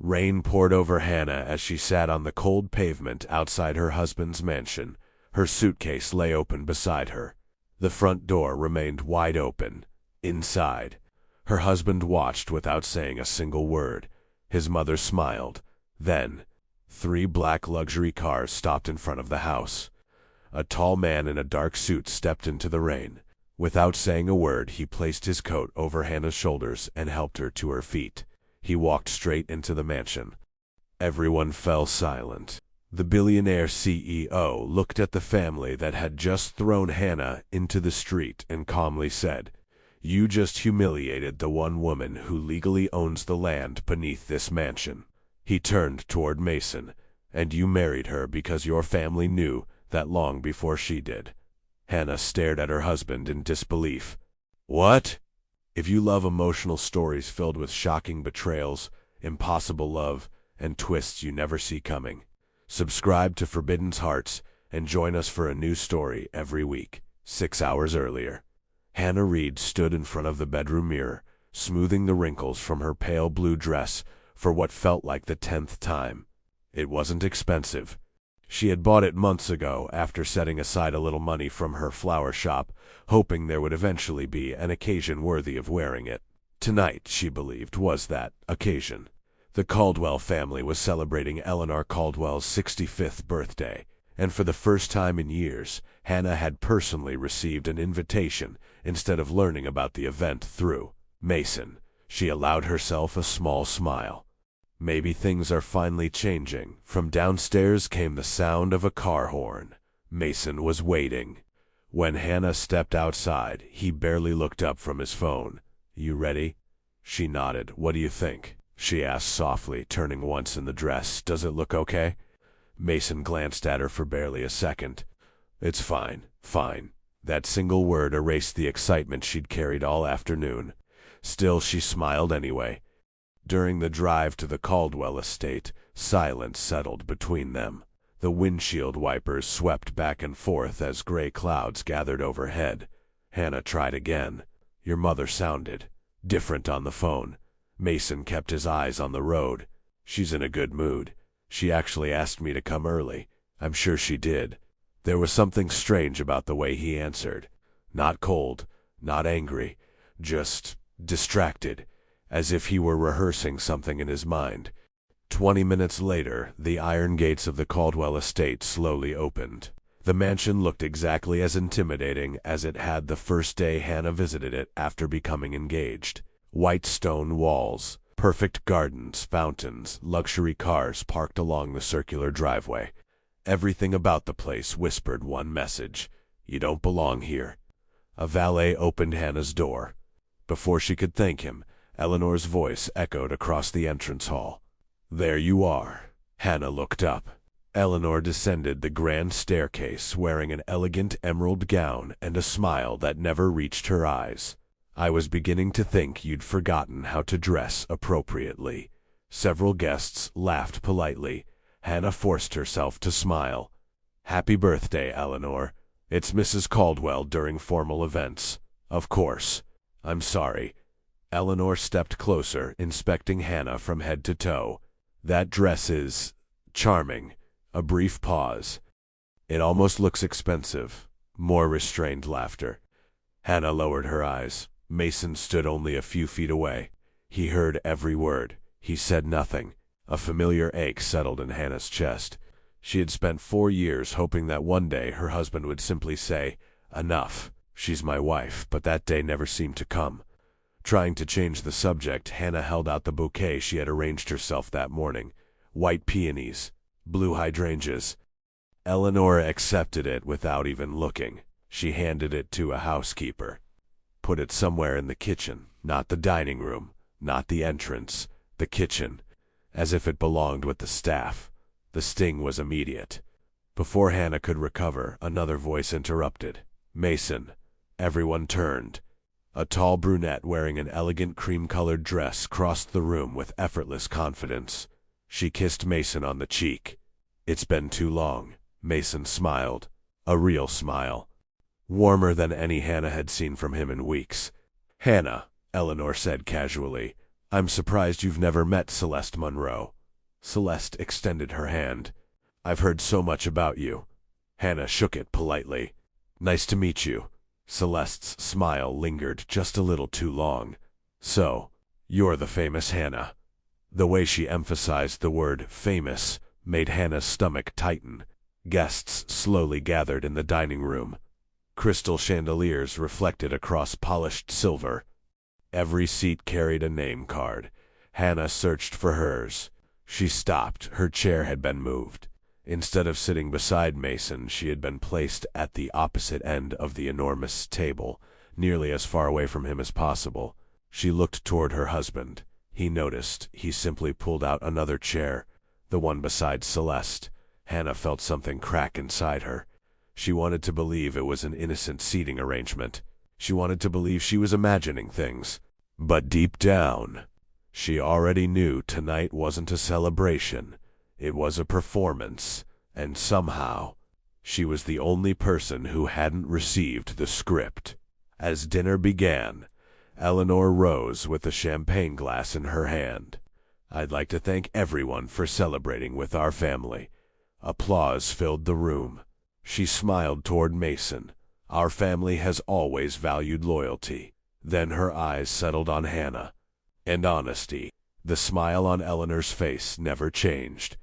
Rain poured over Hannah as she sat on the cold pavement outside her husband's mansion. Her suitcase lay open beside her. The front door remained wide open. Inside, her husband watched without saying a single word. His mother smiled. Then, 3 black luxury cars stopped in front of the house. A tall man in a dark suit stepped into the rain. Without saying a word, he placed his coat over Hannah's shoulders and helped her to her feet. He walked straight into the mansion. Everyone fell silent. The billionaire CEO looked at the family that had just thrown Hannah into the street and calmly said, "You just humiliated the one woman who legally owns the land beneath this mansion." He turned toward Mason. "And you married her because your family knew that long before she did." Hannah stared at her husband in disbelief. "What?" If you love emotional stories filled with shocking betrayals, impossible love, and twists you never see coming, subscribe to Forbidden Hearts and join us for a new story every week, 6 hours earlier. Hannah Reed stood in front of the bedroom mirror, smoothing the wrinkles from her pale blue dress for what felt like the 10th time. It wasn't expensive. She had bought it months ago after setting aside a little money from her flower shop, hoping there would eventually be an occasion worthy of wearing it. Tonight, she believed, was that occasion. The Caldwell family was celebrating Eleanor Caldwell's 65th birthday, and for the first time in years, Hannah had personally received an invitation instead of learning about the event through Mason. She allowed herself a small smile. Maybe things are finally changing. From downstairs came the sound of a car horn. Mason was waiting. When Hannah stepped outside, he barely looked up from his phone. "You ready?" She nodded. "What do you think?" she asked softly, turning once in the dress. "Does it look okay?" Mason glanced at her for barely a second. "It's fine, fine." That single word erased the excitement she'd carried all afternoon. Still, she smiled anyway. During the drive to the Caldwell estate, silence settled between them. The windshield wipers swept back and forth as gray clouds gathered overhead. Hannah tried again. Your mother sounded different on the phone. Mason kept his eyes on the road. "She's in a good mood. She actually asked me to come early." I'm sure she did. There was something strange about the way he answered. Not cold, not angry, just distracted, as if he were rehearsing something in his mind. 20 minutes later, the iron gates of the Caldwell estate slowly opened. The mansion looked exactly as intimidating as it had the first day Hannah visited it after becoming engaged. White stone walls, perfect gardens, fountains, luxury cars parked along the circular driveway. Everything about the place whispered one message: you don't belong here. A valet opened Hannah's door. Before she could thank him, Eleanor's voice echoed across the entrance hall. "There you are." Hannah looked up. Eleanor descended the grand staircase wearing an elegant emerald gown and a smile that never reached her eyes. "I was beginning to think you'd forgotten how to dress appropriately." Several guests laughed politely. Hannah forced herself to smile. "Happy birthday, Eleanor. It's Mrs. Caldwell during formal events. Of course. I'm sorry." Eleanor stepped closer, inspecting Hannah from head to toe. "That dress is charming." A brief pause. "It almost looks expensive." More restrained laughter. Hannah lowered her eyes. Mason stood only a few feet away. He heard every word. He said nothing. A familiar ache settled in Hannah's chest. She had spent 4 years hoping that one day her husband would simply say, "Enough. She's my wife," but that day never seemed to come. Trying to change the subject, Hannah held out the bouquet she had arranged herself that morning. White peonies, blue hydrangeas. Eleanor accepted it without even looking. She handed it to a housekeeper. "Put it somewhere in the kitchen, not the dining room, not the entrance, the kitchen," as if it belonged with the staff. The sting was immediate. Before Hannah could recover, another voice interrupted. "Mason." Everyone turned. A tall brunette wearing an elegant cream-colored dress crossed the room with effortless confidence. She kissed Mason on the cheek. "It's been too long." Mason smiled. A real smile. Warmer than any Hannah had seen from him in weeks. "Hannah," Eleanor said casually, I'm surprised you've never met Celeste Monroe. Celeste extended her hand. I've heard so much about you. Hannah shook it politely. Nice to meet you. Celeste's smile lingered just a little too long. So, you're the famous Hannah. The way she emphasized the word famous made Hannah's stomach tighten. Guests slowly gathered in the dining room. Crystal chandeliers reflected across polished silver. Every seat carried a name card. Hannah searched for hers. She stopped. Her chair had been moved. Instead of sitting beside Mason, she had been placed at the opposite end of the enormous table, nearly as far away from him as possible. She looked toward her husband. He noticed. He simply pulled out another chair, the one beside Celeste. Hannah felt something crack inside her. She wanted to believe it was an innocent seating arrangement. She wanted to believe she was imagining things. But deep down, she already knew tonight wasn't a celebration. It was a performance, and somehow, she was the only person who hadn't received the script. As dinner began, Eleanor rose with a champagne glass in her hand. I'd like to thank everyone for celebrating with our family. Applause filled the room. She smiled toward Mason. Our family has always valued loyalty. Then her eyes settled on Hannah. And honesty. The smile on Eleanor's face never changed.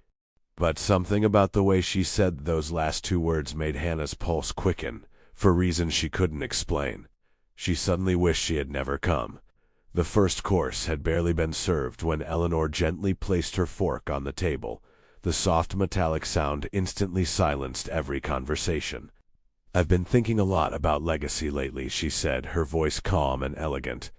But something about the way she said those last two words made Hannah's pulse quicken, for reasons she couldn't explain. She suddenly wished she had never come. The first course had barely been served when Eleanor gently placed her fork on the table. The soft metallic sound instantly silenced every conversation. I've been thinking a lot about legacy lately, she said, her voice calm and elegant.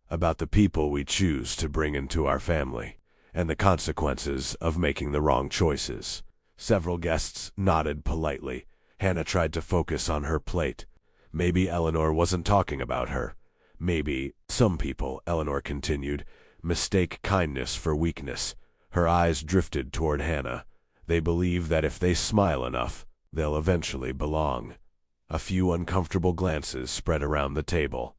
About the people we choose to bring into our family, and the consequences of making the wrong choices. Several guests nodded politely. Hannah tried to focus on her plate. Maybe Eleanor wasn't talking about her. Maybe some people, Eleanor continued, mistake kindness for weakness. Her eyes drifted toward Hannah. They believe that if they smile enough, they'll eventually belong. A few uncomfortable glances spread around the table.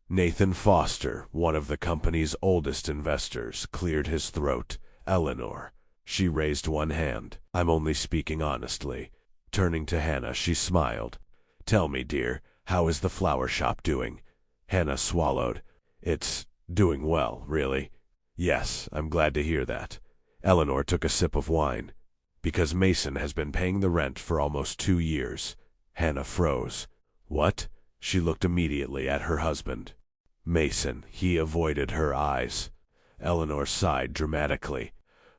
Nathan Foster, one of the company's oldest investors, cleared his throat. Eleanor. She raised one hand. I'm only speaking honestly. Turning to Hannah, she smiled. Tell me, dear, how is the flower shop doing? Hannah swallowed. It's doing well, really. Yes, I'm glad to hear that. Eleanor took a sip of wine. Because Mason has been paying the rent for almost 2 years. Hannah froze. What? She looked immediately at her husband. Mason. He avoided her eyes. Eleanor sighed dramatically.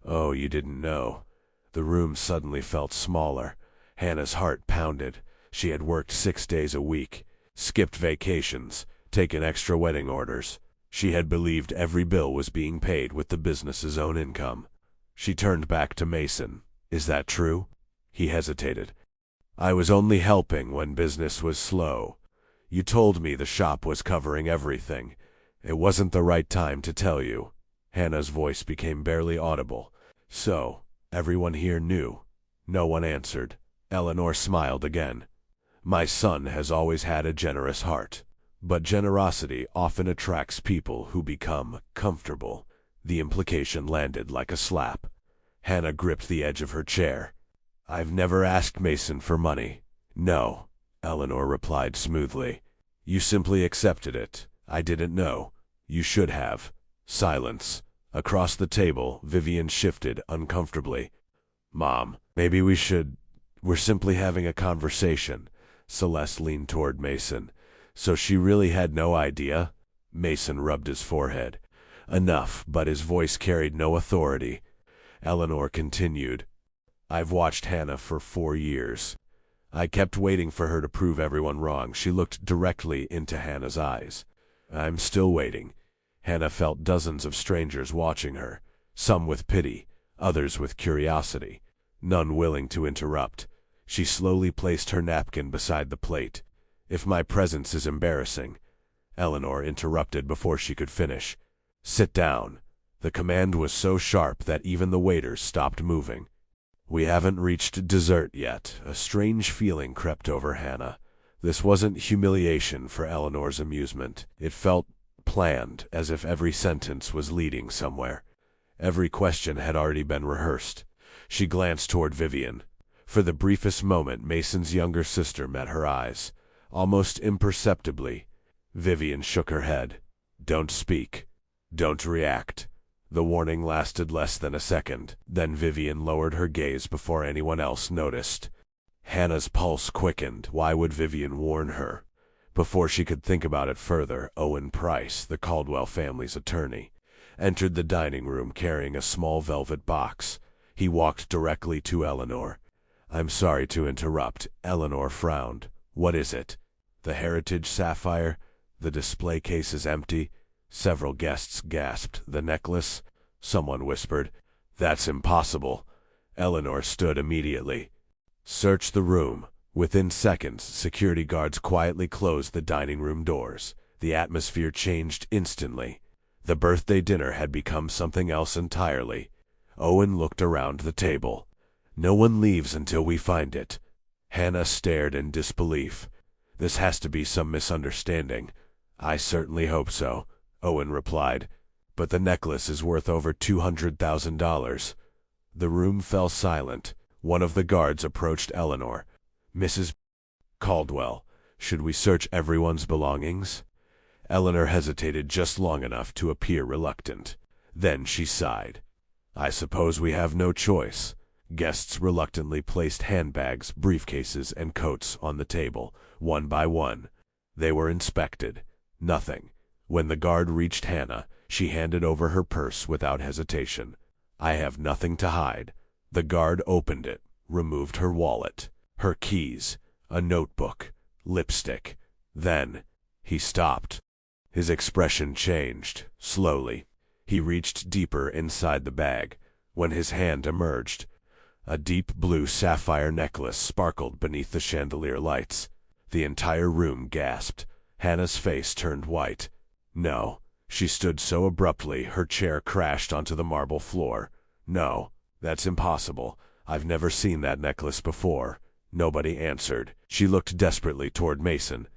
Oh, you didn't know. The room suddenly felt smaller. Hannah's heart pounded. She had worked 6 days a week, skipped vacations, taken extra wedding orders. She had believed every bill was being paid with the business's own income. She turned back to Mason. Is that true? He hesitated. I was only helping when business was slow. You told me the shop was covering everything. It wasn't the right time to tell you. Hannah's voice became barely audible. So, everyone here knew. No one answered. Eleanor smiled again. My son has always had a generous heart. But generosity often attracts people who become comfortable. The implication landed like a slap. Hannah gripped the edge of her chair. I've never asked Mason for money. No, Eleanor replied smoothly. You simply accepted it. I didn't know. You should have. Silence. Across the table, Vivian shifted uncomfortably. Mom, maybe we're simply having a conversation. Celeste leaned toward Mason. So she really had no idea? Mason rubbed his forehead. Enough, but his voice carried no authority. Eleanor continued. I've watched Hannah for 4 years. I kept waiting for her to prove everyone wrong. She looked directly into Hannah's eyes. I'm still waiting. Hannah felt dozens of strangers watching her, some with pity, others with curiosity, none willing to interrupt. She slowly placed her napkin beside the plate. If my presence is embarrassing, Eleanor interrupted before she could finish. Sit down. The command was so sharp that even the waiters stopped moving. We haven't reached dessert yet. A strange feeling crept over Hannah. This wasn't humiliation for Eleanor's amusement. It felt planned, as if every sentence was leading somewhere. Every question had already been rehearsed. She glanced toward Vivian. For the briefest moment, Mason's younger sister met her eyes. Almost imperceptibly, Vivian shook her head. "Don't speak. Don't react." The warning lasted less than a second. Then Vivian lowered her gaze before anyone else noticed. Hannah's pulse quickened. Why would Vivian warn her? Before she could think about it further, Owen Price, the Caldwell family's attorney, entered the dining room carrying a small velvet box. He walked directly to Eleanor. "I'm sorry to interrupt." Eleanor frowned. "What is it?" "The heritage sapphire? The display case is empty." Several guests gasped. "The necklace?" Someone whispered. "That's impossible." Eleanor stood immediately. "Search the room." Within seconds, security guards quietly closed the dining room doors. The atmosphere changed instantly. The birthday dinner had become something else entirely. Owen looked around the table. "No one leaves until we find it." Hannah stared in disbelief. "This has to be some misunderstanding." "I certainly hope so," Owen replied. "But the necklace is worth over $200,000. The room fell silent. One of the guards approached Eleanor. "Mrs. Caldwell, should we search everyone's belongings?" Eleanor hesitated just long enough to appear reluctant. Then she sighed. "I suppose we have no choice." Guests reluctantly placed handbags, briefcases, and coats on the table, one by one. They were inspected. Nothing. When the guard reached Hannah, she handed over her purse without hesitation. "I have nothing to hide." The guard opened it, removed her wallet, her keys, a notebook, lipstick. Then he stopped. His expression changed, slowly. He reached deeper inside the bag. When his hand emerged, a deep blue sapphire necklace sparkled beneath the chandelier lights. The entire room gasped. Hannah's face turned white. "No." She stood so abruptly, her chair crashed onto the marble floor. "No, that's impossible. I've never seen that necklace before." Nobody answered. She looked desperately toward Mason.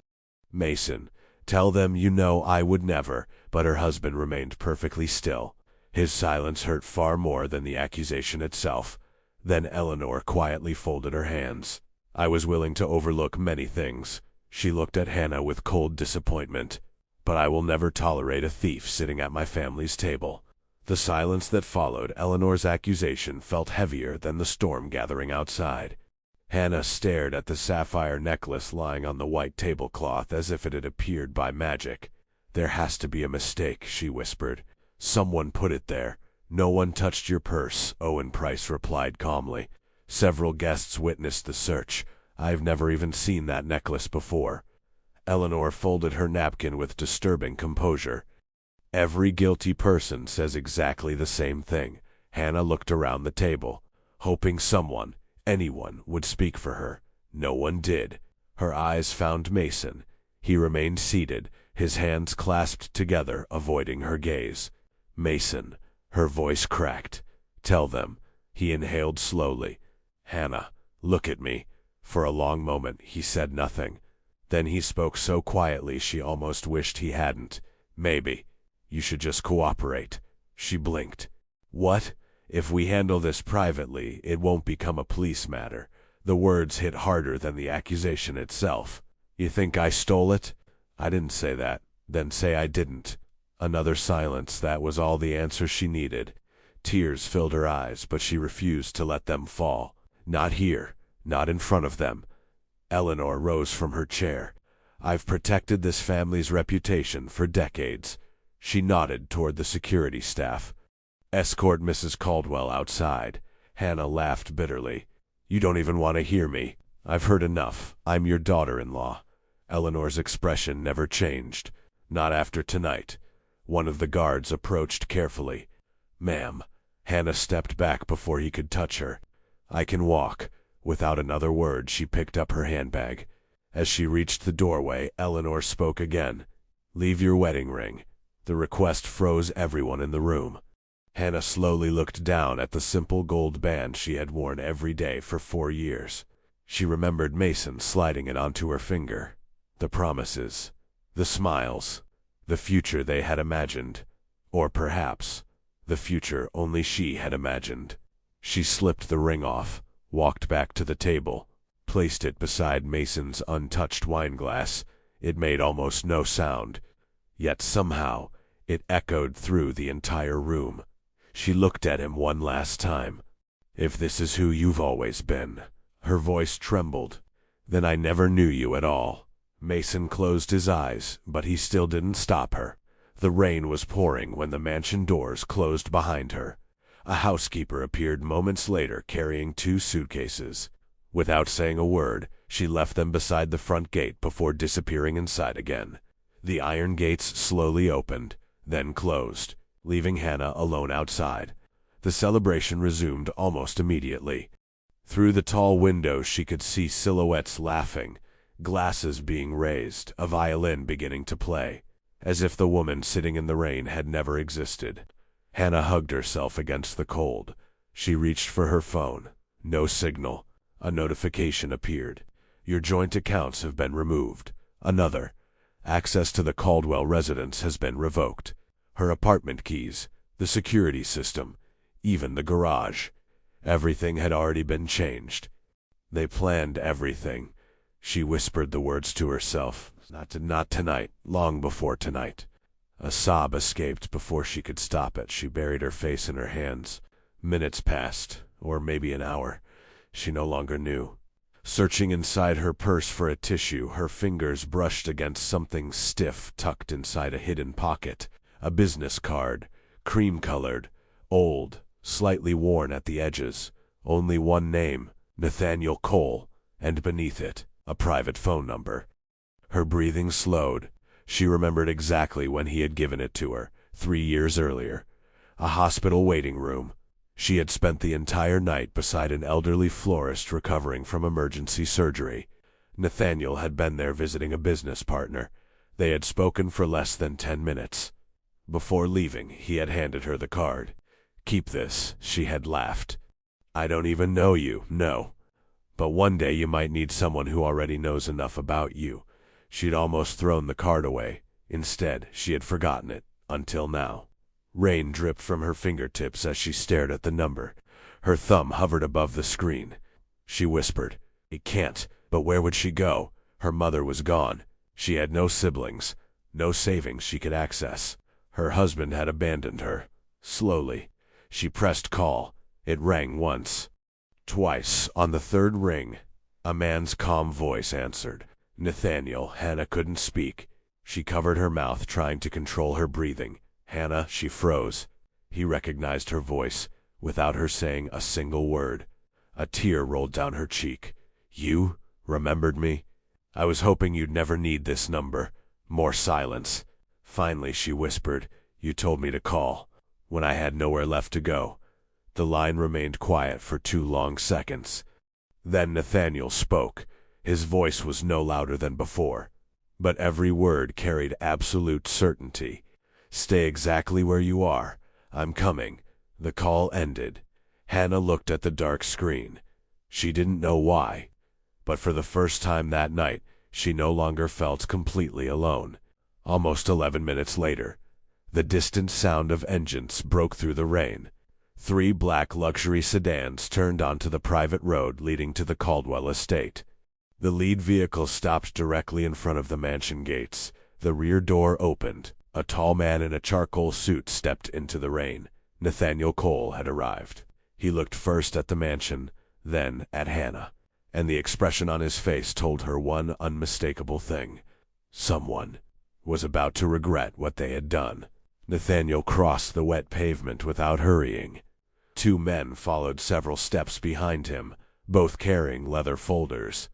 "Mason, tell them you know I would never." But her husband remained perfectly still. His silence hurt far more than the accusation itself. Then Eleanor quietly folded her hands. "I was willing to overlook many things." She looked at Hannah with cold disappointment. "But I will never tolerate a thief sitting at my family's table." The silence that followed Eleanor's accusation felt heavier than the storm gathering outside. Hannah stared at the sapphire necklace lying on the white tablecloth as if it had appeared by magic. "There has to be a mistake," she whispered. "Someone put it there." "No one touched your purse," Owen Price replied calmly. "Several guests witnessed the search. I've never even seen that necklace before." Eleanor folded her napkin with disturbing composure. "Every guilty person says exactly the same thing." Hannah looked around the table, hoping someone, anyone, would speak for her. No one did. Her eyes found Mason. He remained seated, his hands clasped together, avoiding her gaze. "Mason," her voice cracked. "Tell them." He inhaled slowly. "Hannah, look at me." For a long moment he said nothing. Then he spoke so quietly she almost wished he hadn't. "Maybe. You should just cooperate." She blinked. "What?" "If we handle this privately, it won't become a police matter." The words hit harder than the accusation itself. "You think I stole it?" "I didn't say that." "Then say I didn't." Another silence. That was all the answer she needed. Tears filled her eyes, but she refused to let them fall. Not here. Not in front of them. Eleanor rose from her chair. "I've protected this family's reputation for decades." She nodded toward the security staff. "Escort Mrs. Caldwell outside." Hannah laughed bitterly. "You don't even want to hear me. I've heard enough. I'm your daughter-in-law." Eleanor's expression never changed. "Not after tonight." One of the guards approached carefully. "Ma'am." Hannah stepped back before he could touch her. "I can walk." Without another word, she picked up her handbag. As she reached the doorway, Eleanor spoke again. "Leave your wedding ring." The request froze everyone in the room. Hannah slowly looked down at the simple gold band she had worn every day for 4 years. She remembered Mason sliding it onto her finger. The promises. The smiles. The future they had imagined. Or perhaps, the future only she had imagined. She slipped the ring off, walked back to the table, placed it beside Mason's untouched wine glass. It made almost no sound, yet somehow it echoed through the entire room. She looked at him one last time. "If this is who you've always been." Her voice trembled. "Then I never knew you at all." Mason closed his eyes, but he still didn't stop her. The rain was pouring when the mansion doors closed behind her. A housekeeper appeared moments later carrying 2 suitcases. Without saying a word, she left them beside the front gate before disappearing inside again. The iron gates slowly opened, then closed, leaving Hannah alone outside. The celebration resumed almost immediately. Through the tall windows she could see silhouettes laughing, glasses being raised, a violin beginning to play, as if the woman sitting in the rain had never existed. Hannah hugged herself against the cold. She reached for her phone. No signal. A notification appeared. "Your joint accounts have been removed." Another. "Access to the Caldwell residence has been revoked." Her apartment keys, the security system, even the garage. Everything had already been changed. They planned everything. She whispered the words to herself. Not tonight, long before tonight. A sob escaped before she could stop it. She buried her face in her hands. Minutes passed, or maybe an hour. She no longer knew. Searching inside her purse for a tissue, her fingers brushed against something stiff tucked inside a hidden pocket. A business card, cream-colored, old, slightly worn at the edges. Only one name, Nathaniel Cole, and beneath it, a private phone number. Her breathing slowed. She remembered exactly when he had given it to her, 3 years earlier. A hospital waiting room. She had spent the entire night beside an elderly florist recovering from emergency surgery. Nathaniel had been there visiting a business partner. They had spoken for less than 10 minutes. Before leaving, he had handed her the card. "Keep this," she had laughed. "I don't even know you, no. But one day you might need someone who already knows enough about you." She'd almost thrown the card away. Instead, she had forgotten it, until now. Rain dripped from her fingertips as she stared at the number. Her thumb hovered above the screen. She whispered, "It can't." But where would she go? Her mother was gone. She had no siblings, no savings she could access. Her husband had abandoned her. Slowly, she pressed call. It rang once. Twice. On the 3rd ring, a man's calm voice answered. "Nathaniel." Hannah couldn't speak. She covered her mouth, trying to control her breathing. "Hannah," she froze. He recognized her voice, without her saying a single word. A tear rolled down her cheek. "You remembered me? I was hoping you'd never need this number." More silence. Finally, she whispered, "You told me to call, when I had nowhere left to go." The line remained quiet for 2 long seconds. Then Nathaniel spoke. His voice was no louder than before, but every word carried absolute certainty. "Stay exactly where you are. I'm coming." The call ended. Hannah looked at the dark screen. She didn't know why, but for the first time that night, she no longer felt completely alone. Almost 11 minutes later, the distant sound of engines broke through the rain. 3 black luxury sedans turned onto the private road leading to the Caldwell estate. The lead vehicle stopped directly in front of the mansion gates. The rear door opened. A tall man in a charcoal suit stepped into the rain. Nathaniel Cole had arrived. He looked first at the mansion, then at Hannah, and the expression on his face told her one unmistakable thing. Someone was about to regret what they had done. Nathaniel crossed the wet pavement without hurrying. 2 men followed several steps behind him, both carrying leather folders.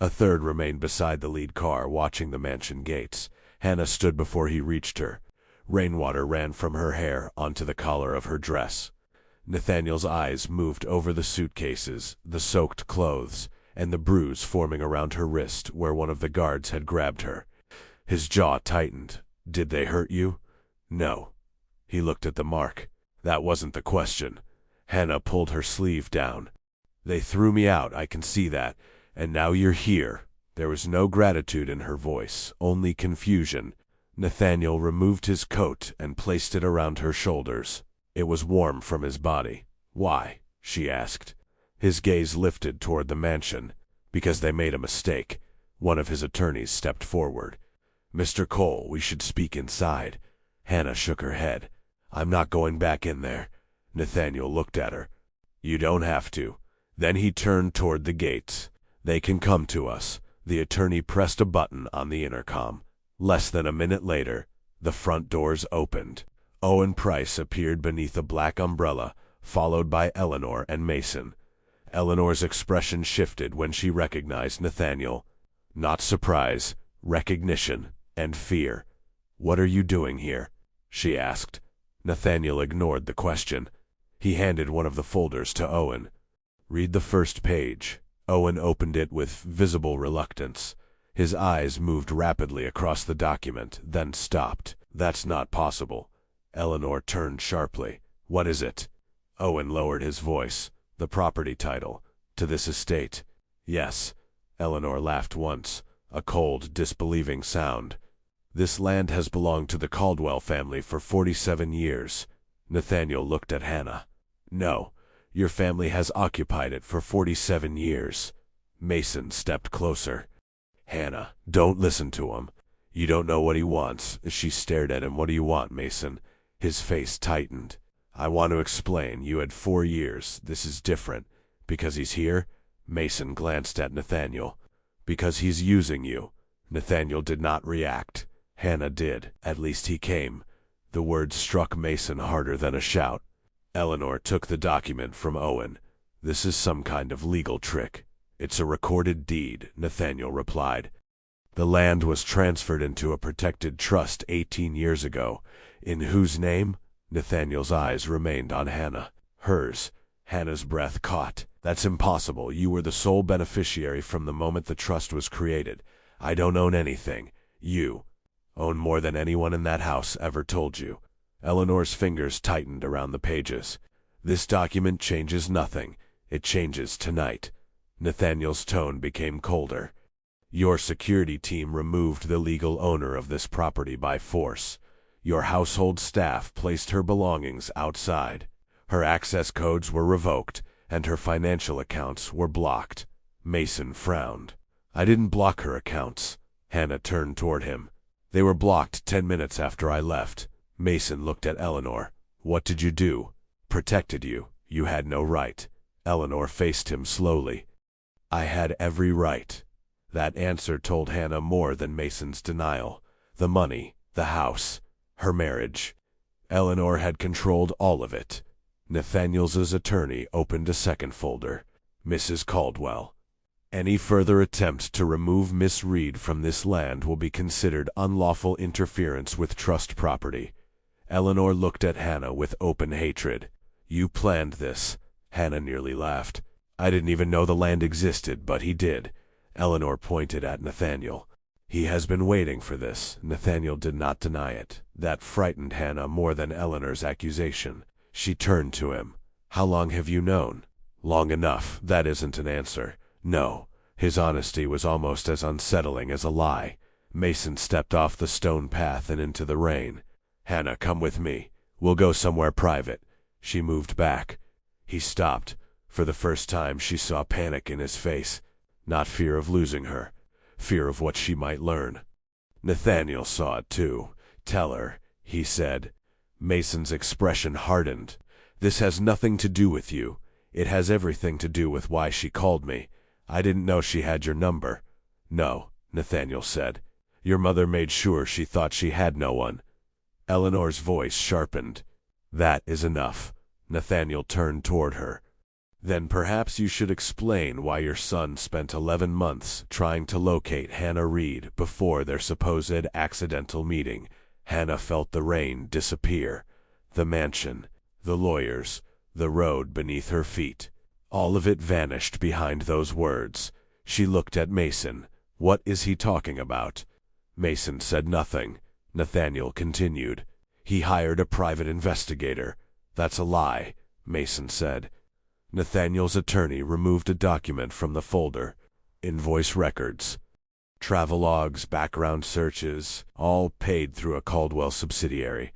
A third remained beside the lead car, watching the mansion gates. Hannah stood before he reached her. Rainwater ran from her hair onto the collar of her dress. Nathaniel's eyes moved over the suitcases, the soaked clothes, and the bruise forming around her wrist where one of the guards had grabbed her. His jaw tightened. "Did they hurt you?" "No." He looked at the mark. "That wasn't the question." Hannah pulled her sleeve down. "They threw me out, I can see that. And now you're here." There was no gratitude in her voice, only confusion. Nathaniel removed his coat and placed it around her shoulders. It was warm from his body. "Why?" she asked. His gaze lifted toward the mansion. "Because they made a mistake." One of his attorneys stepped forward. "Mr. Cole, we should speak inside." Hannah shook her head. "I'm not going back in there." Nathaniel looked at her. "You don't have to." Then he turned toward the gates. "They can come to us." The attorney pressed a button on the intercom. Less than a minute later, the front doors opened. Owen Price appeared beneath a black umbrella, followed by Eleanor and Mason. Eleanor's expression shifted when she recognized Nathaniel. Not surprise, recognition, and fear. "What are you doing here?" she asked. Nathaniel ignored the question. He handed one of the folders to Owen. "Read the first page." Owen opened it with visible reluctance. His eyes moved rapidly across the document, then stopped. "That's not possible." Eleanor turned sharply. "What is it?" Owen lowered his voice. "The property title. To this estate." "Yes." Eleanor laughed once, a cold, disbelieving sound. "This land has belonged to the Caldwell family for 47 years. Nathaniel looked at Hannah. "No. Your family has occupied it for 47 years. Mason stepped closer. "Hannah, don't listen to him. You don't know what he wants." She stared at him. "What do you want, Mason?" His face tightened. "I want to explain. You had 4 years. This is different. Because he's here?" Mason glanced at Nathaniel. "Because he's using you." Nathaniel did not react. Hannah did. "At least he came." The words struck Mason harder than a shout. Eleanor took the document from Owen. "This is some kind of legal trick." "It's a recorded deed," Nathaniel replied. "The land was transferred into a protected trust 18 years ago." "In whose name?" Nathaniel's eyes remained on Hannah. "Hers." Hannah's breath caught. "That's impossible. You were the sole beneficiary from the moment the trust was created. I don't own anything. You own more than anyone in that house ever told you." Eleanor's fingers tightened around the pages. "This document changes nothing. It changes tonight." Nathaniel's tone became colder. "Your security team removed the legal owner of this property by force. Your household staff placed her belongings outside. Her access codes were revoked, and her financial accounts were blocked." Mason frowned. "I didn't block her accounts." Hannah turned toward him. "They were blocked 10 minutes after I left." Mason looked at Eleanor. "What did you do?" "Protected you. You had no right." Eleanor faced him slowly. "I had every right." That answer told Hannah more than Mason's denial. The money, the house, her marriage. Eleanor had controlled all of it. Nathaniel's attorney opened a second folder. "Mrs. Caldwell. Any further attempt to remove Miss Reed from this land will be considered unlawful interference with trust property." Eleanor looked at Hannah with open hatred. "You planned this." Hannah nearly laughed. "I didn't even know the land existed, but he did." Eleanor pointed at Nathaniel. "He has been waiting for this." Nathaniel did not deny it. That frightened Hannah more than Eleanor's accusation. She turned to him. "How long have you known?" "Long enough. That isn't an answer." "No." His honesty was almost as unsettling as a lie. Mason stepped off the stone path and into the rain. "Hannah, come with me. We'll go somewhere private." She moved back. He stopped. For the first time she saw panic in his face. Not fear of losing her. Fear of what she might learn. Nathaniel saw it too. "Tell her," he said. Mason's expression hardened. "This has nothing to do with you. It has everything to do with why she called me. I didn't know she had your number." "No," Nathaniel said. "Your mother made sure she thought she had no one." Eleanor's voice sharpened. "That is enough." Nathaniel turned toward her. "Then perhaps you should explain why your son spent 11 months trying to locate Hannah Reed before their supposed accidental meeting." Hannah felt the rain disappear. The mansion, the lawyers, the road beneath her feet. All of it vanished behind those words. She looked at Mason. "What is he talking about?" Mason said nothing. Nathaniel continued. "He hired a private investigator." "That's a lie," Mason said. Nathaniel's attorney removed a document from the folder. "Invoice records." Travelogues, background searches, all paid through a Caldwell subsidiary.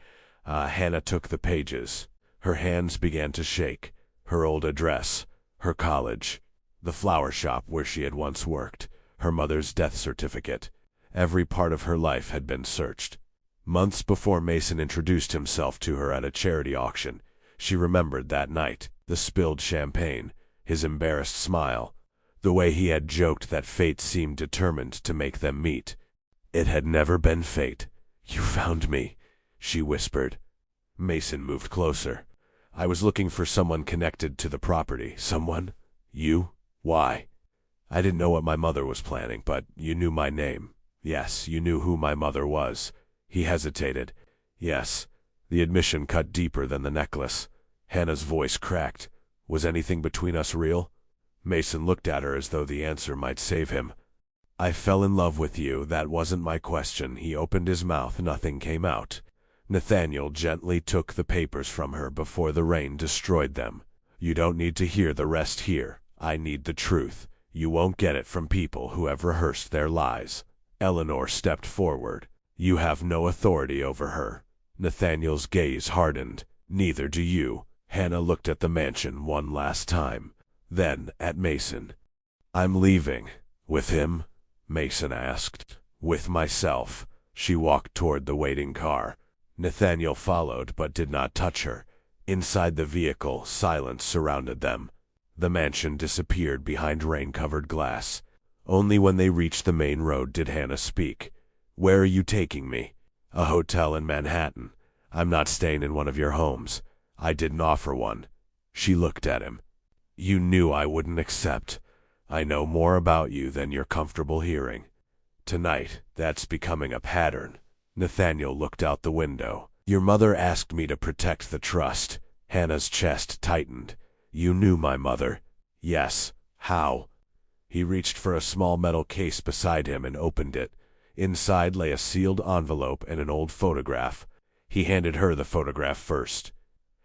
Hannah took the pages. Her hands began to shake. Her old address, her college, the flower shop where she had once worked, her mother's death certificate. Every part of her life had been searched. Months before Mason introduced himself to her at a charity auction, she remembered that night, the spilled champagne, his embarrassed smile, the way he had joked that fate seemed determined to make them meet. It had never been fate. "You found me," she whispered. Mason moved closer. "I was looking for someone connected to the property." "Someone? You? Why?" "I didn't know what my mother was planning, but you knew my name." "Yes, you knew who my mother was." He hesitated. "Yes." The admission cut deeper than the necklace. Hannah's voice cracked. "Was anything between us real?" Mason looked at her as though the answer might save him. "I fell in love with you. That wasn't my question." He opened his mouth. Nothing came out. Nathaniel gently took the papers from her before the rain destroyed them. "You don't need to hear the rest here. I need the truth. You won't get it from people who have rehearsed their lies." Eleanor stepped forward. "You have no authority over her." Nathaniel's gaze hardened. "Neither do you." Hannah looked at the mansion one last time, then at Mason. "I'm leaving." "With him?" Mason asked. "With myself." She walked toward the waiting car. Nathaniel followed but did not touch her. Inside the vehicle, silence surrounded them. The mansion disappeared behind rain-covered glass. Only when they reached the main road did Hannah speak. "Where are you taking me?" "A hotel in Manhattan. I'm not staying in one of your homes. I didn't offer one." She looked at him. "You knew I wouldn't accept. I know more about you than you're comfortable hearing. Tonight, that's becoming a pattern." Nathaniel looked out the window. "Your mother asked me to protect the trust." Hannah's chest tightened. "You knew my mother?" "Yes." "How?" He reached for a small metal case beside him and opened it. Inside lay a sealed envelope and an old photograph. He handed her the photograph first.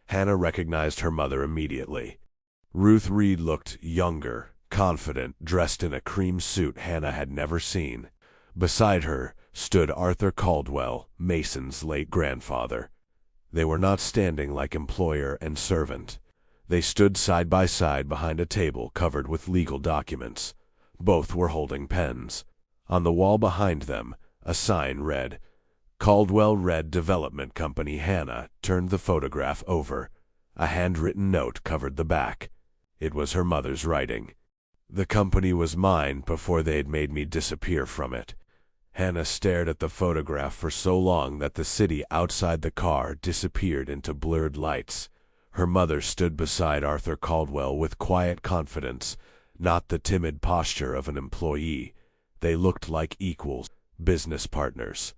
Hannah recognized her mother immediately. Ruth Reed looked younger, confident, dressed in a cream suit Hannah had never seen. Beside her stood Arthur Caldwell, Mason's late grandfather. They were not standing like employer and servant. They stood side by side behind a table covered with legal documents. Both were holding pens. On the wall behind them, a sign read, "Caldwell Red Development Company." Hannah turned the photograph over. A handwritten note covered the back. It was her mother's writing. "The company was mine before they'd made me disappear from it." Hannah stared at the photograph for so long that the city outside the car disappeared into blurred lights. Her mother stood beside Arthur Caldwell with quiet confidence, not the timid posture of an employee. They looked like equals, business partners.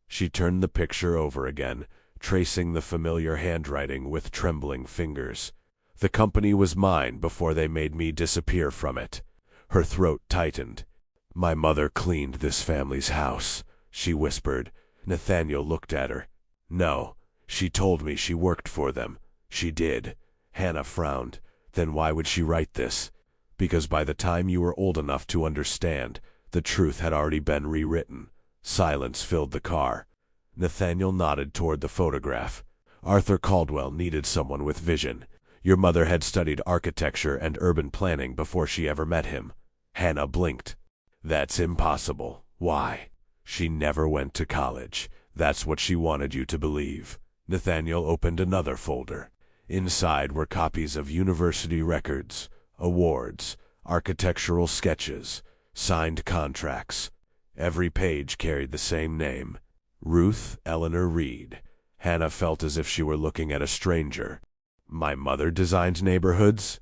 She turned the picture over again, tracing the familiar handwriting with trembling fingers. "The company was mine before they made me disappear from it." Her throat tightened. "My mother cleaned this family's house," she whispered. Nathaniel looked at her. "No, she told me she worked for them." "She did." Hannah frowned. "Then why would she write this?" "Because by the time you were old enough to understand, the truth had already been rewritten." Silence filled the car. Nathaniel nodded toward the photograph. "Arthur Caldwell needed someone with vision. Your mother had studied architecture and urban planning before she ever met him." Hannah blinked. "That's impossible." "Why?" "She never went to college. That's what she wanted you to believe." Nathaniel opened another folder. Inside were copies of university records, awards, architectural sketches, signed contracts. Every page carried the same name, Ruth Eleanor Reed. Hannah felt as if she were looking at a stranger. "My mother designed neighborhoods?"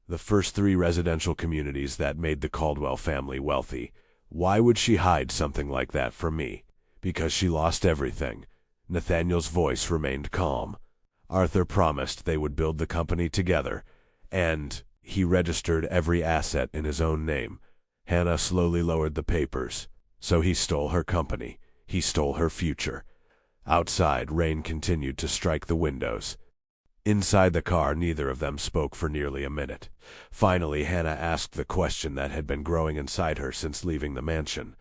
"The first 3 residential communities that made the Caldwell family wealthy. Why would she hide something like that from me?" "Because she lost everything." Nathaniel's voice remained calm. "Arthur promised they would build the company together, and he registered every asset in his own name." Hannah slowly lowered the papers. "So he stole her company. He stole her future." Outside, rain continued to strike the windows. Inside the car, neither of them spoke for nearly a minute. Finally, Hannah asked the question that had been growing inside her since leaving the mansion.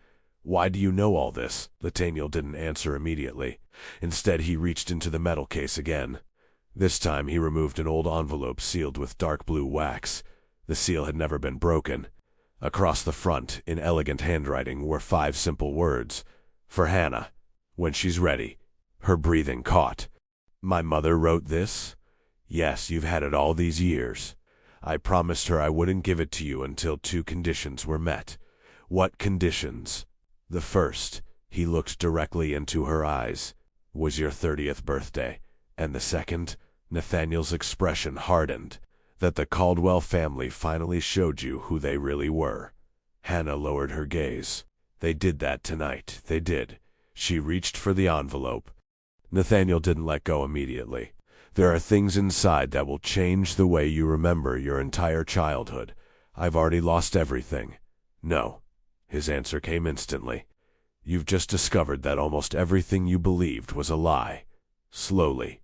Why do you know all this? Nathaniel didn't answer immediately. Instead, he reached into the metal case again. This time, he removed an old envelope sealed with dark blue wax. The seal had never been broken. Across the front, in elegant handwriting, were 5 simple words. For Hannah. When she's ready. Her breathing caught. My mother wrote this? Yes, you've had it all these years. I promised her I wouldn't give it to you until 2 conditions were met. What conditions? The first, he looked directly into her eyes, was your 30th birthday. And the second, Nathaniel's expression hardened, that the Caldwell family finally showed you who they really were. Hannah lowered her gaze. They did that tonight, they did. She reached for the envelope. Nathaniel didn't let go immediately. There are things inside that will change the way you remember your entire childhood. I've already lost everything. No. His answer came instantly. You've just discovered that almost everything you believed was a lie. Slowly,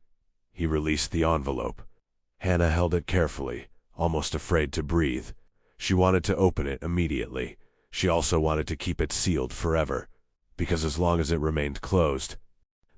he released the envelope. Hannah held it carefully, almost afraid to breathe. She wanted to open it immediately. She also wanted to keep it sealed forever, because as long as it remained closed,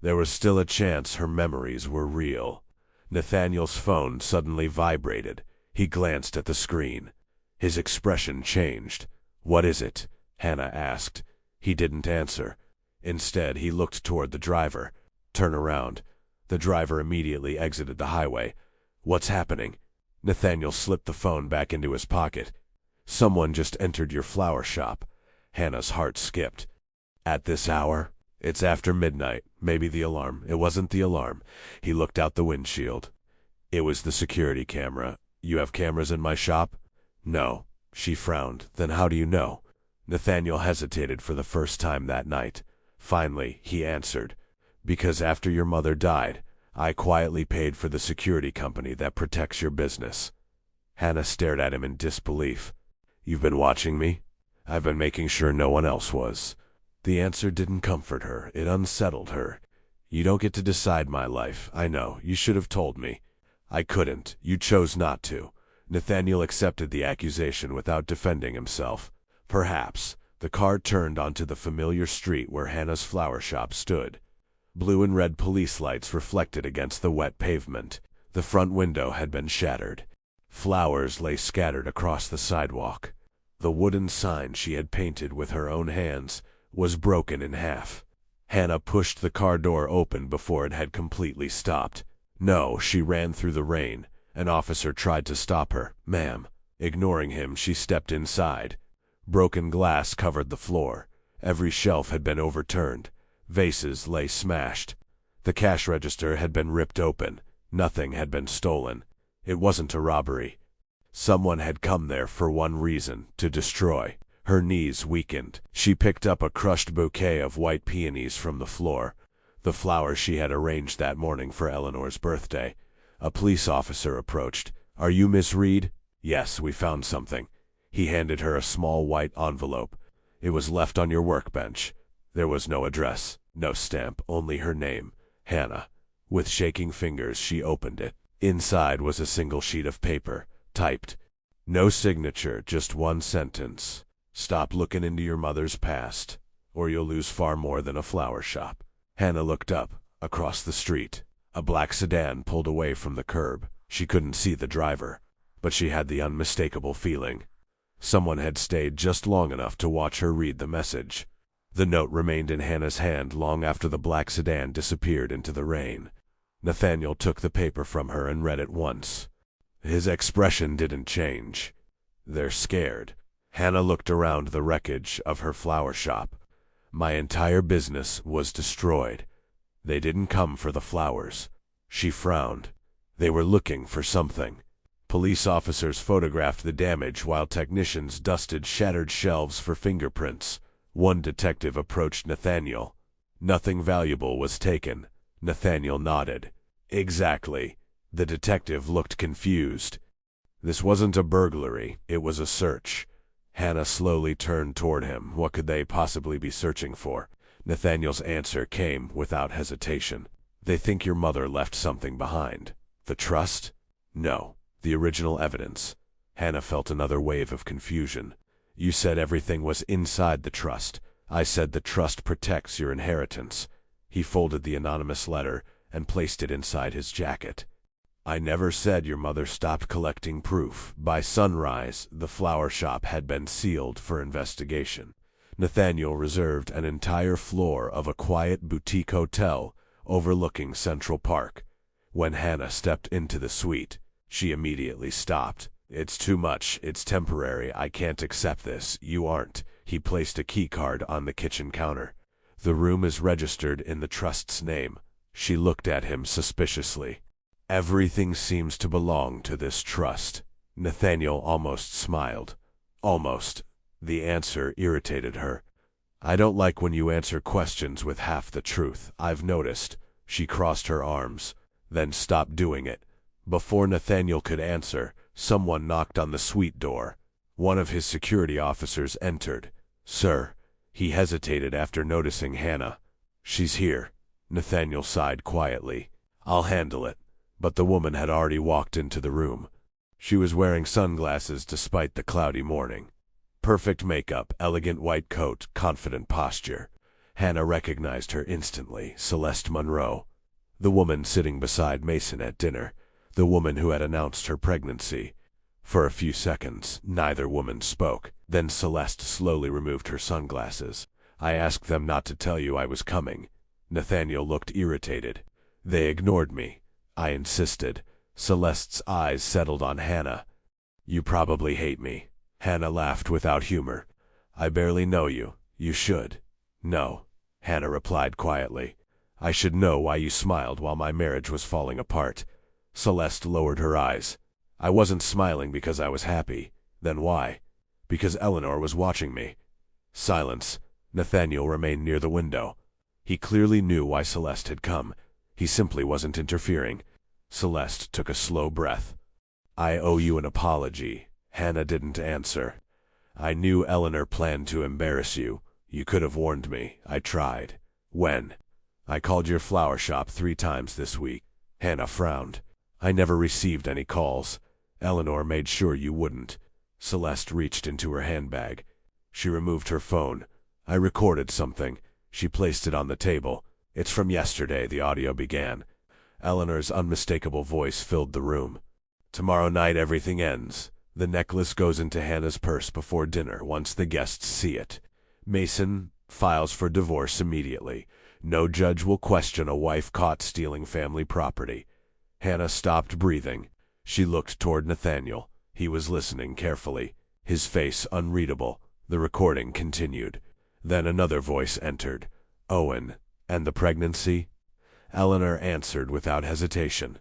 there was still a chance her memories were real. Nathaniel's phone suddenly vibrated. He glanced at the screen. His expression changed. What is it? Hannah asked. He didn't answer. Instead, he looked toward the driver. Turn around. The driver immediately exited the highway. What's happening? Nathaniel slipped the phone back into his pocket. Someone just entered your flower shop. Hannah's heart skipped. At this hour? It's after midnight. Maybe the alarm. It wasn't the alarm. He looked out the windshield. It was the security camera. You have cameras in my shop? No. She frowned. Then how do you know? Nathaniel hesitated for the first time that night. Finally, he answered. Because after your mother died, I quietly paid for the security company that protects your business. Hannah stared at him in disbelief. You've been watching me? I've been making sure no one else was. The answer didn't comfort her. It unsettled her. You don't get to decide my life. I know. You should have told me. I couldn't. You chose not to. Nathaniel accepted the accusation without defending himself. Perhaps. The car turned onto the familiar street where Hannah's flower shop stood. Blue and red police lights reflected against the wet pavement. The front window had been shattered. Flowers lay scattered across the sidewalk. The wooden sign she had painted with her own hands was broken in half. Hannah pushed the car door open before it had completely stopped. No, she ran through the rain. An officer tried to stop her. Ma'am. Ignoring him, she stepped inside. Broken glass covered the floor. Every shelf had been overturned. Vases lay smashed. The cash register had been ripped open. Nothing had been stolen. It wasn't a robbery. Someone had come there for one reason, to destroy. Her knees weakened. She picked up a crushed bouquet of white peonies from the floor, the flowers she had arranged that morning for Eleanor's birthday. A police officer approached. Are you Miss Reed? Yes, we found something. He handed her a small white envelope. It was left on your workbench. There was no address, no stamp, only her name, Hannah. With shaking fingers, she opened it. Inside was a single sheet of paper, typed. No signature, just one sentence. Stop looking into your mother's past, or you'll lose far more than a flower shop. Hannah looked up, across the street. A black sedan pulled away from the curb. She couldn't see the driver, but she had the unmistakable feeling. Someone had stayed just long enough to watch her read the message. The note remained in Hannah's hand long after the black sedan disappeared into the rain. Nathaniel took the paper from her and read it once. His expression didn't change. They're scared. Hannah looked around the wreckage of her flower shop. My entire business was destroyed. They didn't come for the flowers. She frowned. They were looking for something. Police officers photographed the damage while technicians dusted shattered shelves for fingerprints. One detective approached Nathaniel. Nothing valuable was taken. Nathaniel nodded. Exactly. The detective looked confused. This wasn't a burglary. It was a search. Hannah slowly turned toward him. What could they possibly be searching for? Nathaniel's answer came without hesitation. They think your mother left something behind. The trust? No. The original evidence. Hannah felt another wave of confusion. You said everything was inside the trust. I said the trust protects your inheritance. He folded the anonymous letter and placed it inside his jacket. I never said your mother stopped collecting proof. By sunrise, the flower shop had been sealed for investigation. Nathaniel reserved an entire floor of a quiet boutique hotel overlooking Central Park. When Hannah stepped into the suite, she immediately stopped. It's too much. It's temporary. I can't accept this. You aren't. He placed a key card on the kitchen counter. The room is registered in the trust's name. She looked at him suspiciously. Everything seems to belong to this trust. Nathaniel almost smiled. Almost. The answer irritated her. I don't like when you answer questions with half the truth. I've noticed. She crossed her arms, then stopped doing it. Before Nathaniel could answer, someone knocked on the suite door. One of his security officers entered. Sir. He hesitated after noticing Hannah. She's here. Nathaniel sighed quietly. I'll handle it. But the woman had already walked into the room. She was wearing sunglasses despite the cloudy morning. Perfect makeup, elegant white coat, confident posture. Hannah recognized her instantly. Celeste Monroe. The woman sitting beside Mason at dinner. The woman who had announced her pregnancy. For a few seconds, neither woman spoke. Then Celeste slowly removed her sunglasses. I asked them not to tell you I was coming. Nathaniel looked irritated. They ignored me. I insisted. Celeste's eyes settled on Hannah. You probably hate me. Hannah laughed without humor. I barely know you. You should. No. Hannah replied quietly. I should know why you smiled while my marriage was falling apart. Celeste lowered her eyes. I wasn't smiling because I was happy. Then why? Because Eleanor was watching me. Silence. Nathaniel remained near the window. He clearly knew why Celeste had come. He simply wasn't interfering. Celeste took a slow breath. I owe you an apology. Hannah didn't answer. I knew Eleanor planned to embarrass you. You could have warned me. I tried. When? I called your flower shop 3 times this week. Hannah frowned. I never received any calls. Eleanor made sure you wouldn't. Celeste reached into her handbag. She removed her phone. I recorded something. She placed it on the table. It's from yesterday, the audio began. Eleanor's unmistakable voice filled the room. Tomorrow night everything ends. The necklace goes into Hannah's purse before dinner once the guests see it. Mason files for divorce immediately. No judge will question a wife caught stealing family property. Hannah stopped breathing. She looked toward Nathaniel. He was listening carefully, his face unreadable. The recording continued. Then another voice entered. Owen. And the pregnancy? Eleanor answered without hesitation.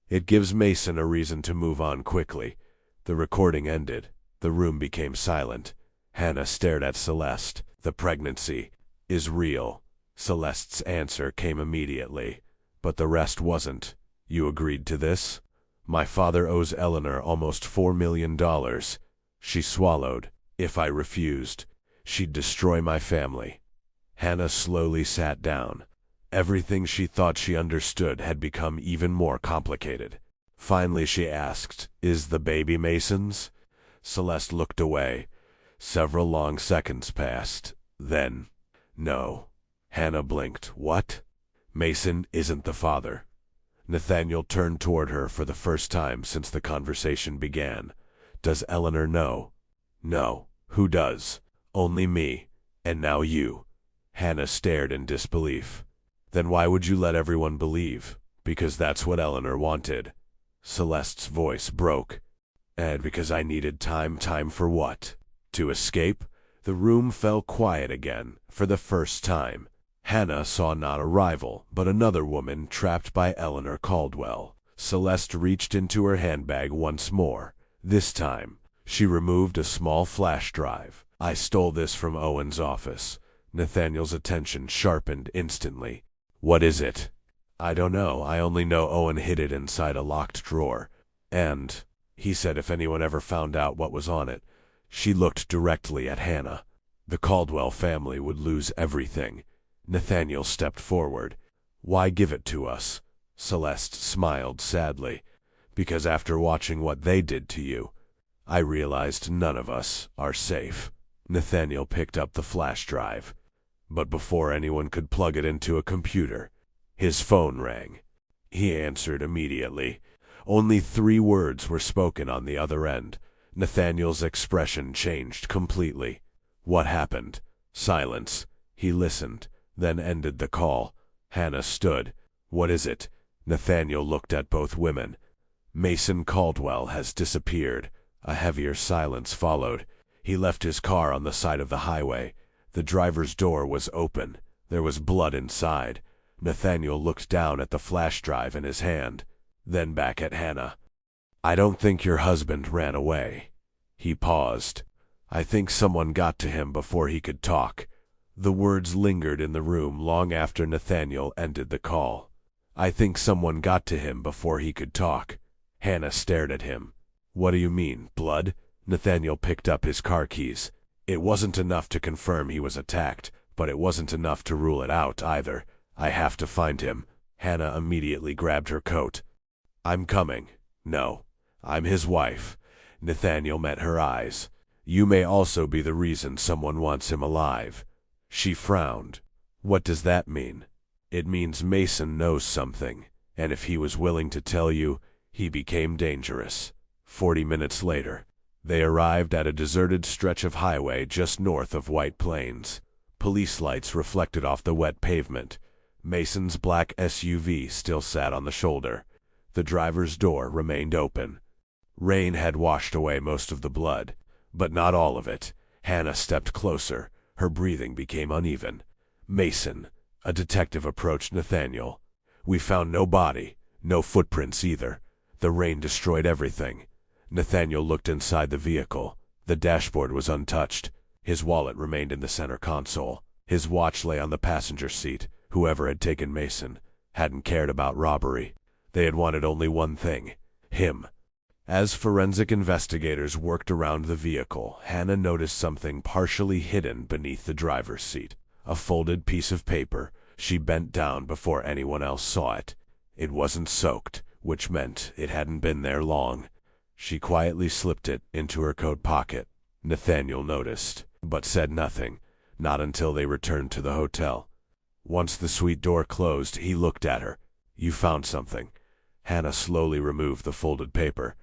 It gives Mason a reason to move on quickly. The recording ended. The room became silent. Hannah stared at Celeste. The pregnancy is real. Celeste's answer came immediately. But the rest wasn't. You agreed to this? My father owes Eleanor almost $4 million. She swallowed. If I refused, she'd destroy my family. Hannah slowly sat down. Everything she thought she understood had become even more complicated. Finally she asked, Is the baby Mason's? Celeste looked away. Several long seconds passed. Then, no. Hannah blinked. What? Mason isn't the father. Nathaniel turned toward her for the first time since the conversation began. Does Eleanor know? No. Who does? Only me. And now you. Hannah stared in disbelief. Then why would you let everyone believe? Because that's what Eleanor wanted. Celeste's voice broke. And because I needed time. Time for what? To escape? The room fell quiet again, for the first time. Hannah saw not a rival, but another woman trapped by Eleanor Caldwell. Celeste reached into her handbag once more. This time, she removed a small flash drive. I stole this from Owen's office. Nathaniel's attention sharpened instantly. What is it? I don't know. I only know Owen hid it inside a locked drawer. And, he said if anyone ever found out what was on it. She looked directly at Hannah. The Caldwell family would lose everything. Nathaniel stepped forward. Why give it to us? Celeste smiled sadly. Because after watching what they did to you, I realized none of us are safe. Nathaniel picked up the flash drive. But before anyone could plug it into a computer, his phone rang. He answered immediately. Only 3 words were spoken on the other end. Nathaniel's expression changed completely. What happened? Silence. He listened, then ended the call. Hannah stood. What is it? Nathaniel looked at both women. Mason Caldwell has disappeared. A heavier silence followed. He left his car on the side of the highway. The driver's door was open. There was blood inside. Nathaniel looked down at the flash drive in his hand, then back at Hannah. I don't think your husband ran away. He paused. I think someone got to him before he could talk. The words lingered in the room long after Nathaniel ended the call. I think someone got to him before he could talk. Hannah stared at him. What do you mean, blood? Nathaniel picked up his car keys. It wasn't enough to confirm he was attacked, but it wasn't enough to rule it out either. I have to find him. Hannah immediately grabbed her coat. I'm coming. No, I'm his wife. Nathaniel met her eyes. You may also be the reason someone wants him alive. She frowned. What does that mean? It means Mason knows something, and if he was willing to tell you, he became dangerous. 40 minutes later, they arrived at a deserted stretch of highway just north of White Plains. Police lights reflected off the wet pavement. Mason's black SUV still sat on the shoulder. The driver's door remained open. Rain had washed away most of the blood, but not all of it. Hannah stepped closer. Her breathing became uneven. Mason, a detective, approached Nathaniel. We found no body, no footprints either. The rain destroyed everything. Nathaniel looked inside the vehicle. The dashboard was untouched. His wallet remained in the center console. His watch lay on the passenger seat. Whoever had taken Mason hadn't cared about robbery. They had wanted only one thing: him. As forensic investigators worked around the vehicle, Hannah noticed something partially hidden beneath the driver's seat. A folded piece of paper. She bent down before anyone else saw it. It wasn't soaked, which meant it hadn't been there long. She quietly slipped it into her coat pocket. Nathaniel noticed, but said nothing, not until they returned to the hotel. Once the suite door closed, he looked at her. You found something. Hannah slowly removed the folded paper.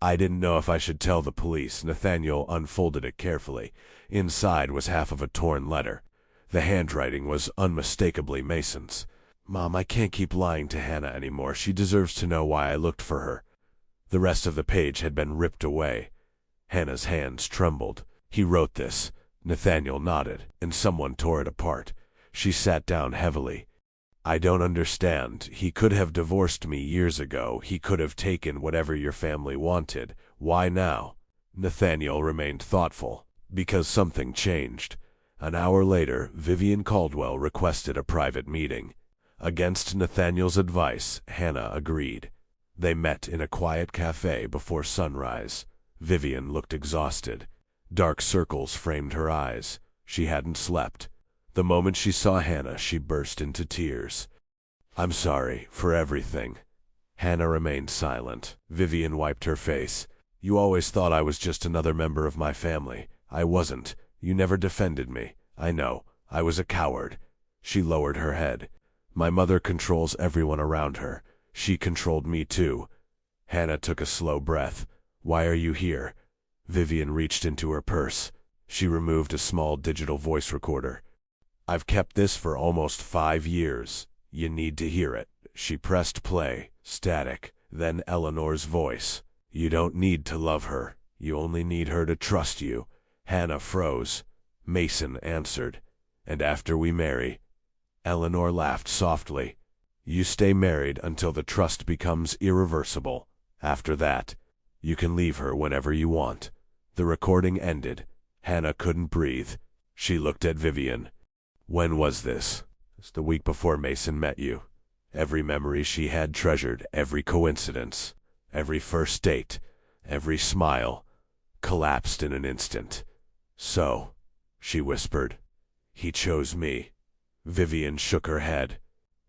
I didn't know if I should tell the police. Nathaniel unfolded it carefully. Inside was half of a torn letter. The handwriting was unmistakably Mason's. Mom, I can't keep lying to Hannah anymore. She deserves to know why I looked for her. The rest of the page had been ripped away. Hannah's hands trembled. He wrote this. Nathaniel nodded, and someone tore it apart. She sat down heavily. I don't understand. He could have divorced me years ago. He could have taken whatever your family wanted. Why now? Nathaniel remained thoughtful. Because something changed. An hour later, Vivian Caldwell requested a private meeting. Against Nathaniel's advice, Hannah agreed. They met in a quiet cafe before sunrise. Vivian looked exhausted. Dark circles framed her eyes. She hadn't slept. The moment she saw Hannah, she burst into tears. I'm sorry for everything. Hannah remained silent. Vivian wiped her face. You always thought I was just another member of my family. I wasn't. You never defended me. I know. I was a coward. She lowered her head. My mother controls everyone around her. She controlled me too. Hannah took a slow breath. Why are you here? Vivian reached into her purse. She removed a small digital voice recorder. I've kept this for almost 5 years. You need to hear it. She pressed play. Static. Then Eleanor's voice. You don't need to love her. You only need her to trust you. Hannah froze. Mason answered. And after we marry? Eleanor laughed softly. You stay married until the trust becomes irreversible. After that, you can leave her whenever you want. The recording ended. Hannah couldn't breathe. She looked at Vivian. When was this? It's the week before Mason met you. Every memory she had treasured, every coincidence, every first date, every smile, collapsed in an instant. So, she whispered, he chose me. Vivian shook her head.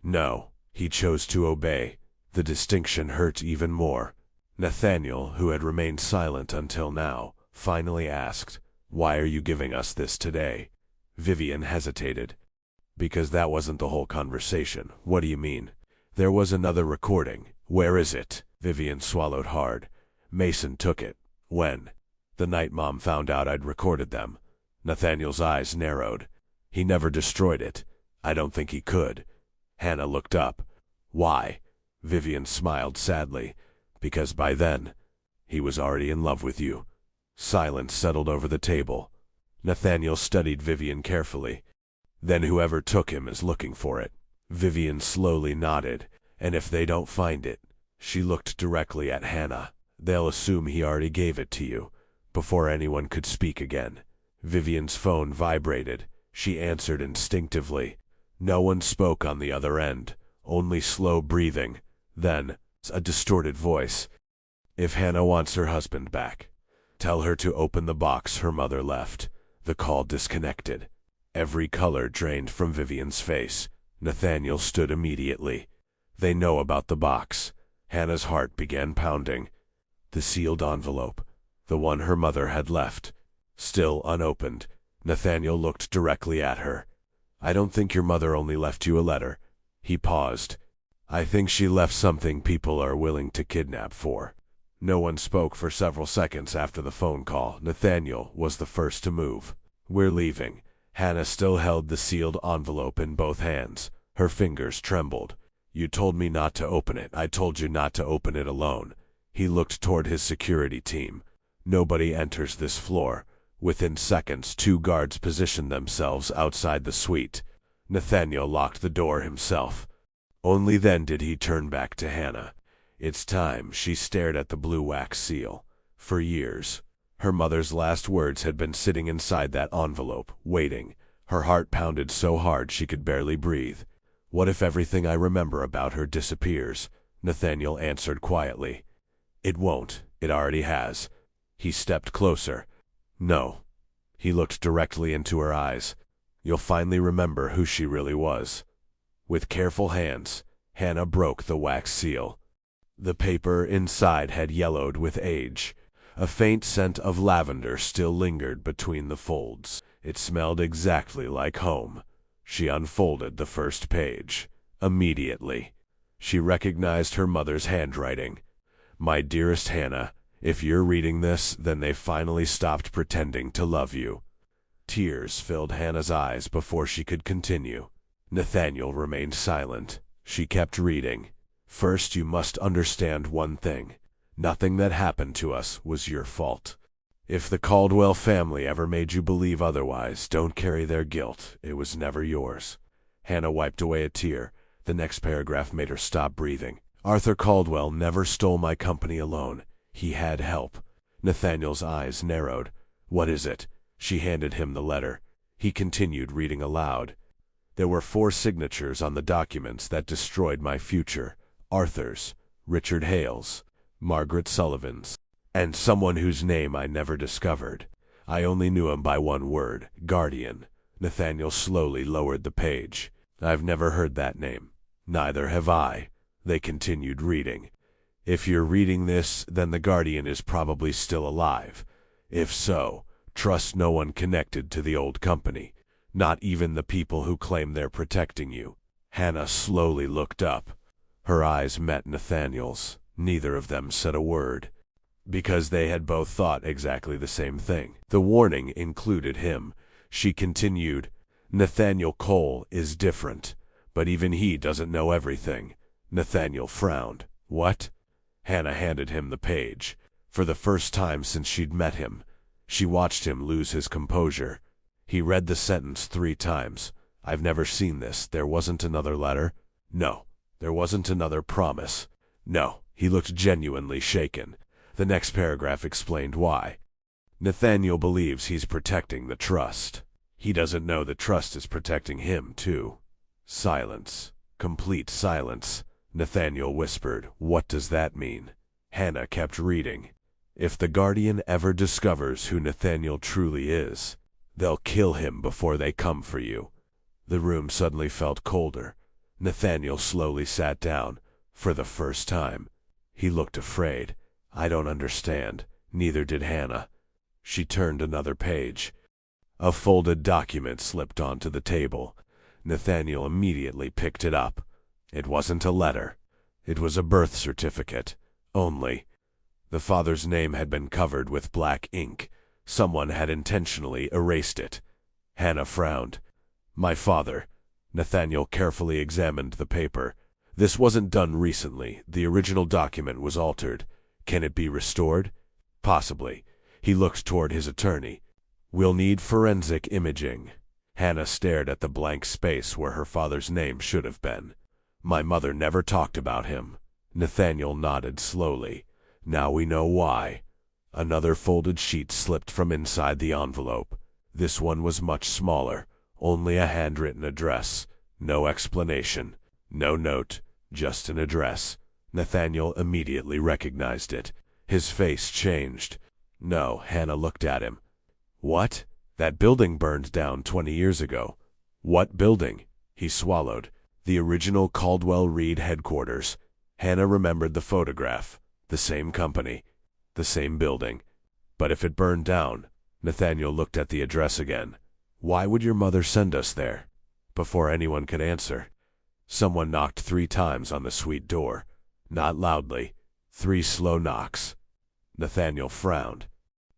No, he chose to obey. The distinction hurt even more. Nathaniel, who had remained silent until now, finally asked, Why are you giving us this today? Vivian hesitated. Because that wasn't the whole conversation. What do you mean? There was another recording. Where is it? Vivian swallowed hard. Mason took it. When? The night Mom found out I'd recorded them. Nathaniel's eyes narrowed. He never destroyed it. I don't think he could. Hannah looked up. Why? Vivian smiled sadly. Because by then, he was already in love with you. Silence settled over the table. Nathaniel studied Vivian carefully. Then whoever took him is looking for it. Vivian slowly nodded. And if they don't find it, she looked directly at Hannah. They'll assume he already gave it to you. Before anyone could speak again, Vivian's phone vibrated. She answered instinctively. No one spoke on the other end, only slow breathing. Then, a distorted voice. If Hannah wants her husband back, tell her to open the box her mother left. The call disconnected. Every color drained from Vivian's face. Nathaniel stood immediately. They know about the box. Hannah's heart began pounding. The sealed envelope, the one her mother had left, still unopened. Nathaniel looked directly at her. I don't think your mother only left you a letter. He paused. I think she left something people are willing to kidnap for. No one spoke for several seconds after the phone call. Nathaniel was the first to move. We're leaving. Hannah still held the sealed envelope in both hands. Her fingers trembled. You told me not to open it. I told you not to open it alone. He looked toward his security team. Nobody enters this floor. Within seconds, 2 guards positioned themselves outside the suite. Nathaniel locked the door himself. Only then did he turn back to Hannah. It's time. She stared at the blue wax seal. For years, her mother's last words had been sitting inside that envelope, waiting. Her heart pounded so hard she could barely breathe. What if everything I remember about her disappears? Nathaniel answered quietly. It won't. It already has. He stepped closer. No. He looked directly into her eyes. You'll finally remember who she really was. With careful hands, Hannah broke the wax seal. The paper inside had yellowed with age. A faint scent of lavender still lingered between the folds. It smelled exactly like home. She unfolded the first page. Immediately, she recognized her mother's handwriting. My dearest Hannah, if you're reading this, then they finally stopped pretending to love you. Tears filled Hannah's eyes before she could continue. Nathaniel remained silent. She kept reading. First, you must understand one thing. Nothing that happened to us was your fault. If the Caldwell family ever made you believe otherwise, don't carry their guilt. It was never yours. Hannah wiped away a tear. The next paragraph made her stop breathing. Arthur Caldwell never stole my company alone. He had help. Nathaniel's eyes narrowed. What is it? She handed him the letter. He continued reading aloud. There were 4 signatures on the documents that destroyed my future. Arthur's, Richard Hale's, Margaret Sullivan's, and someone whose name I never discovered. I only knew him by one word, guardian. Nathaniel slowly lowered the page. I've never heard that name. Neither have I. They continued reading. If you're reading this, then the guardian is probably still alive. If so, trust no one connected to the old company. Not even the people who claim they're protecting you. Hannah slowly looked up. Her eyes met Nathaniel's. Neither of them said a word. Because they had both thought exactly the same thing. The warning included him. She continued, Nathaniel Cole is different, but even he doesn't know everything. Nathaniel frowned. What? Hannah handed him the page. For the first time since she'd met him, she watched him lose his composure. He read the sentence 3 times. I've never seen this. There wasn't another letter? No. There wasn't another promise? No. He looked genuinely shaken. The next paragraph explained why. Nathaniel believes he's protecting the trust. He doesn't know the trust is protecting him, too. Silence. Complete silence. Nathaniel whispered, What does that mean? Hannah kept reading. If the guardian ever discovers who Nathaniel truly is, they'll kill him before they come for you. The room suddenly felt colder. Nathaniel slowly sat down. For the first time, he looked afraid. I don't understand. Neither did Hannah. She turned another page. A folded document slipped onto the table. Nathaniel immediately picked it up. It wasn't a letter. It was a birth certificate. Only. The father's name had been covered with black ink. Someone had intentionally erased it. Hannah frowned. My father. Nathaniel carefully examined the paper. This wasn't done recently. The original document was altered. Can it be restored? Possibly. He looked toward his attorney. We'll need forensic imaging. Hannah stared at the blank space where her father's name should have been. My mother never talked about him. Nathaniel nodded slowly. Now we know why. Another folded sheet slipped from inside the envelope. This one was much smaller. Only a handwritten address. No explanation. No note. Just an address. Nathaniel immediately recognized it. His face changed. No, Hannah looked at him. What? That building burned down 20 years ago. What building? He swallowed. The original Caldwell Reed headquarters. Hannah remembered the photograph. The same company. The same building. But if it burned down, Nathaniel looked at the address again. Why would your mother send us there? Before anyone could answer, someone knocked 3 times on the suite door. Not loudly. 3 slow knocks. Nathaniel frowned.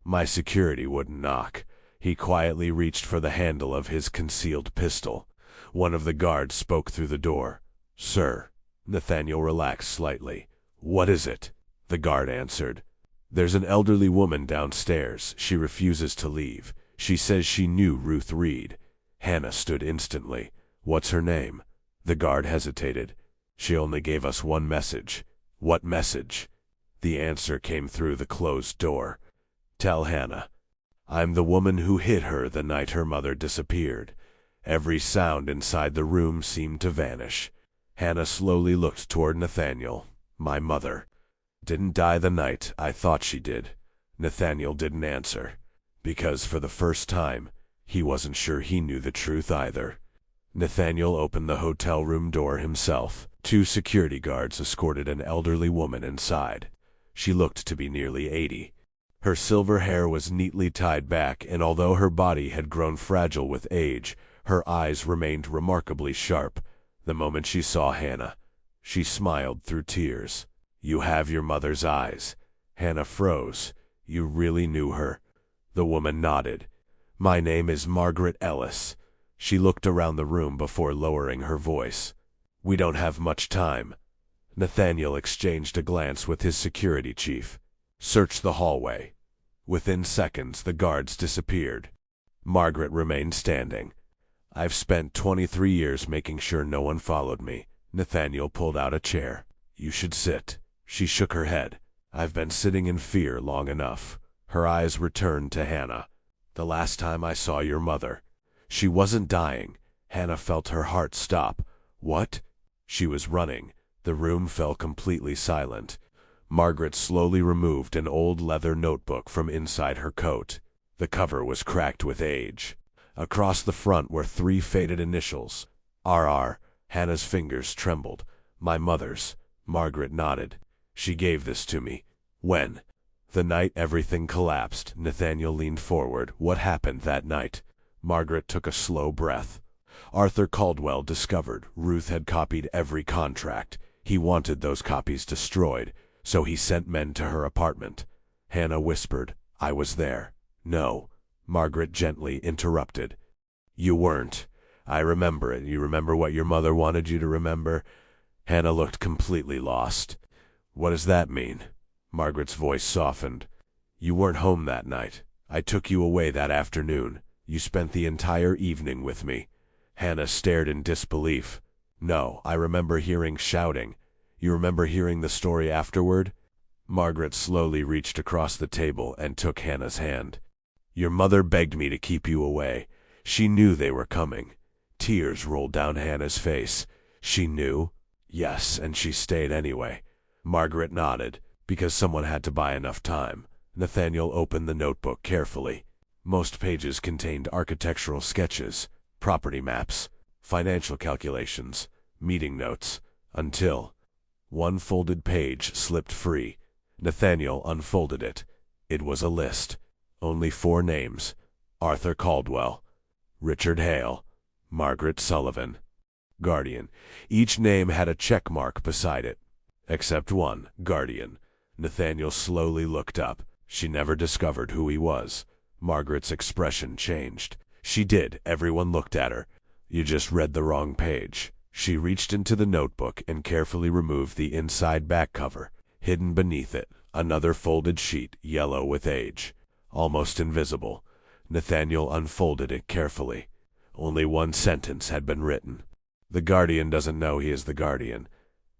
My security wouldn't knock. He quietly reached for the handle of his concealed pistol. One of the guards spoke through the door. Sir. Nathaniel relaxed slightly. What is it? The guard answered. There's an elderly woman downstairs. She refuses to leave. She says she knew Ruth Reed. Hannah stood instantly. What's her name? The guard hesitated. She only gave us one message. What message? The answer came through the closed door. Tell Hannah. I'm the woman who hit her the night her mother disappeared. Every sound inside the room seemed to vanish. Hannah slowly looked toward Nathaniel. My mother didn't die the night I thought she did. Nathaniel didn't answer. Because for the first time, he wasn't sure he knew the truth either. Nathaniel opened the hotel room door himself. 2 security guards escorted an elderly woman inside. She looked to be nearly 80. Her silver hair was neatly tied back, and although her body had grown fragile with age, her eyes remained remarkably sharp. The moment she saw Hannah, she smiled through tears. You have your mother's eyes. Hannah froze. You really knew her? The woman nodded. My name is Margaret Ellis. She looked around the room before lowering her voice. We don't have much time. Nathaniel exchanged a glance with his security chief. Search the hallway. Within seconds, the guards disappeared. Margaret remained standing. I've spent 23 years making sure no one followed me. Nathaniel pulled out a chair. You should sit. She shook her head. I've been sitting in fear long enough. Her eyes returned to Hannah. The last time I saw your mother. She wasn't dying. Hannah felt her heart stop. What? She was running. The room fell completely silent. Margaret slowly removed an old leather notebook from inside her coat. The cover was cracked with age. Across the front were 3 faded initials. RR. Hannah's fingers trembled. My mother's. Margaret nodded. She gave this to me. When? The night everything collapsed. Nathaniel leaned forward. What happened that night? Margaret took a slow breath. Arthur Caldwell discovered Ruth had copied every contract. He wanted those copies destroyed, so he sent men to her apartment. Hannah whispered, I was there. No. Margaret gently interrupted. You weren't. I remember it. You remember what your mother wanted you to remember? Hannah looked completely lost. What does that mean? Margaret's voice softened. You weren't home that night. I took you away that afternoon. You spent the entire evening with me. Hannah stared in disbelief. No, I remember hearing shouting. You remember hearing the story afterward? Margaret slowly reached across the table and took Hannah's hand. Your mother begged me to keep you away. She knew they were coming. Tears rolled down Hannah's face. She knew? Yes, and she stayed anyway. Margaret nodded, because someone had to buy enough time. Nathaniel opened the notebook carefully. Most pages contained architectural sketches, property maps, financial calculations, meeting notes, until one folded page slipped free. Nathaniel unfolded it. It was a list. Only 4 names. Arthur Caldwell, Richard Hale, Margaret Sullivan. Guardian. Each name had a check mark beside it. Except one, Guardian. Nathaniel slowly looked up. She never discovered who he was. Margaret's expression changed. She did. Everyone looked at her. You just read the wrong page. She reached into the notebook and carefully removed the inside back cover. Hidden beneath it, another folded sheet, yellow with age. Almost invisible. Nathaniel unfolded it carefully. Only one sentence had been written. The Guardian doesn't know he is the Guardian.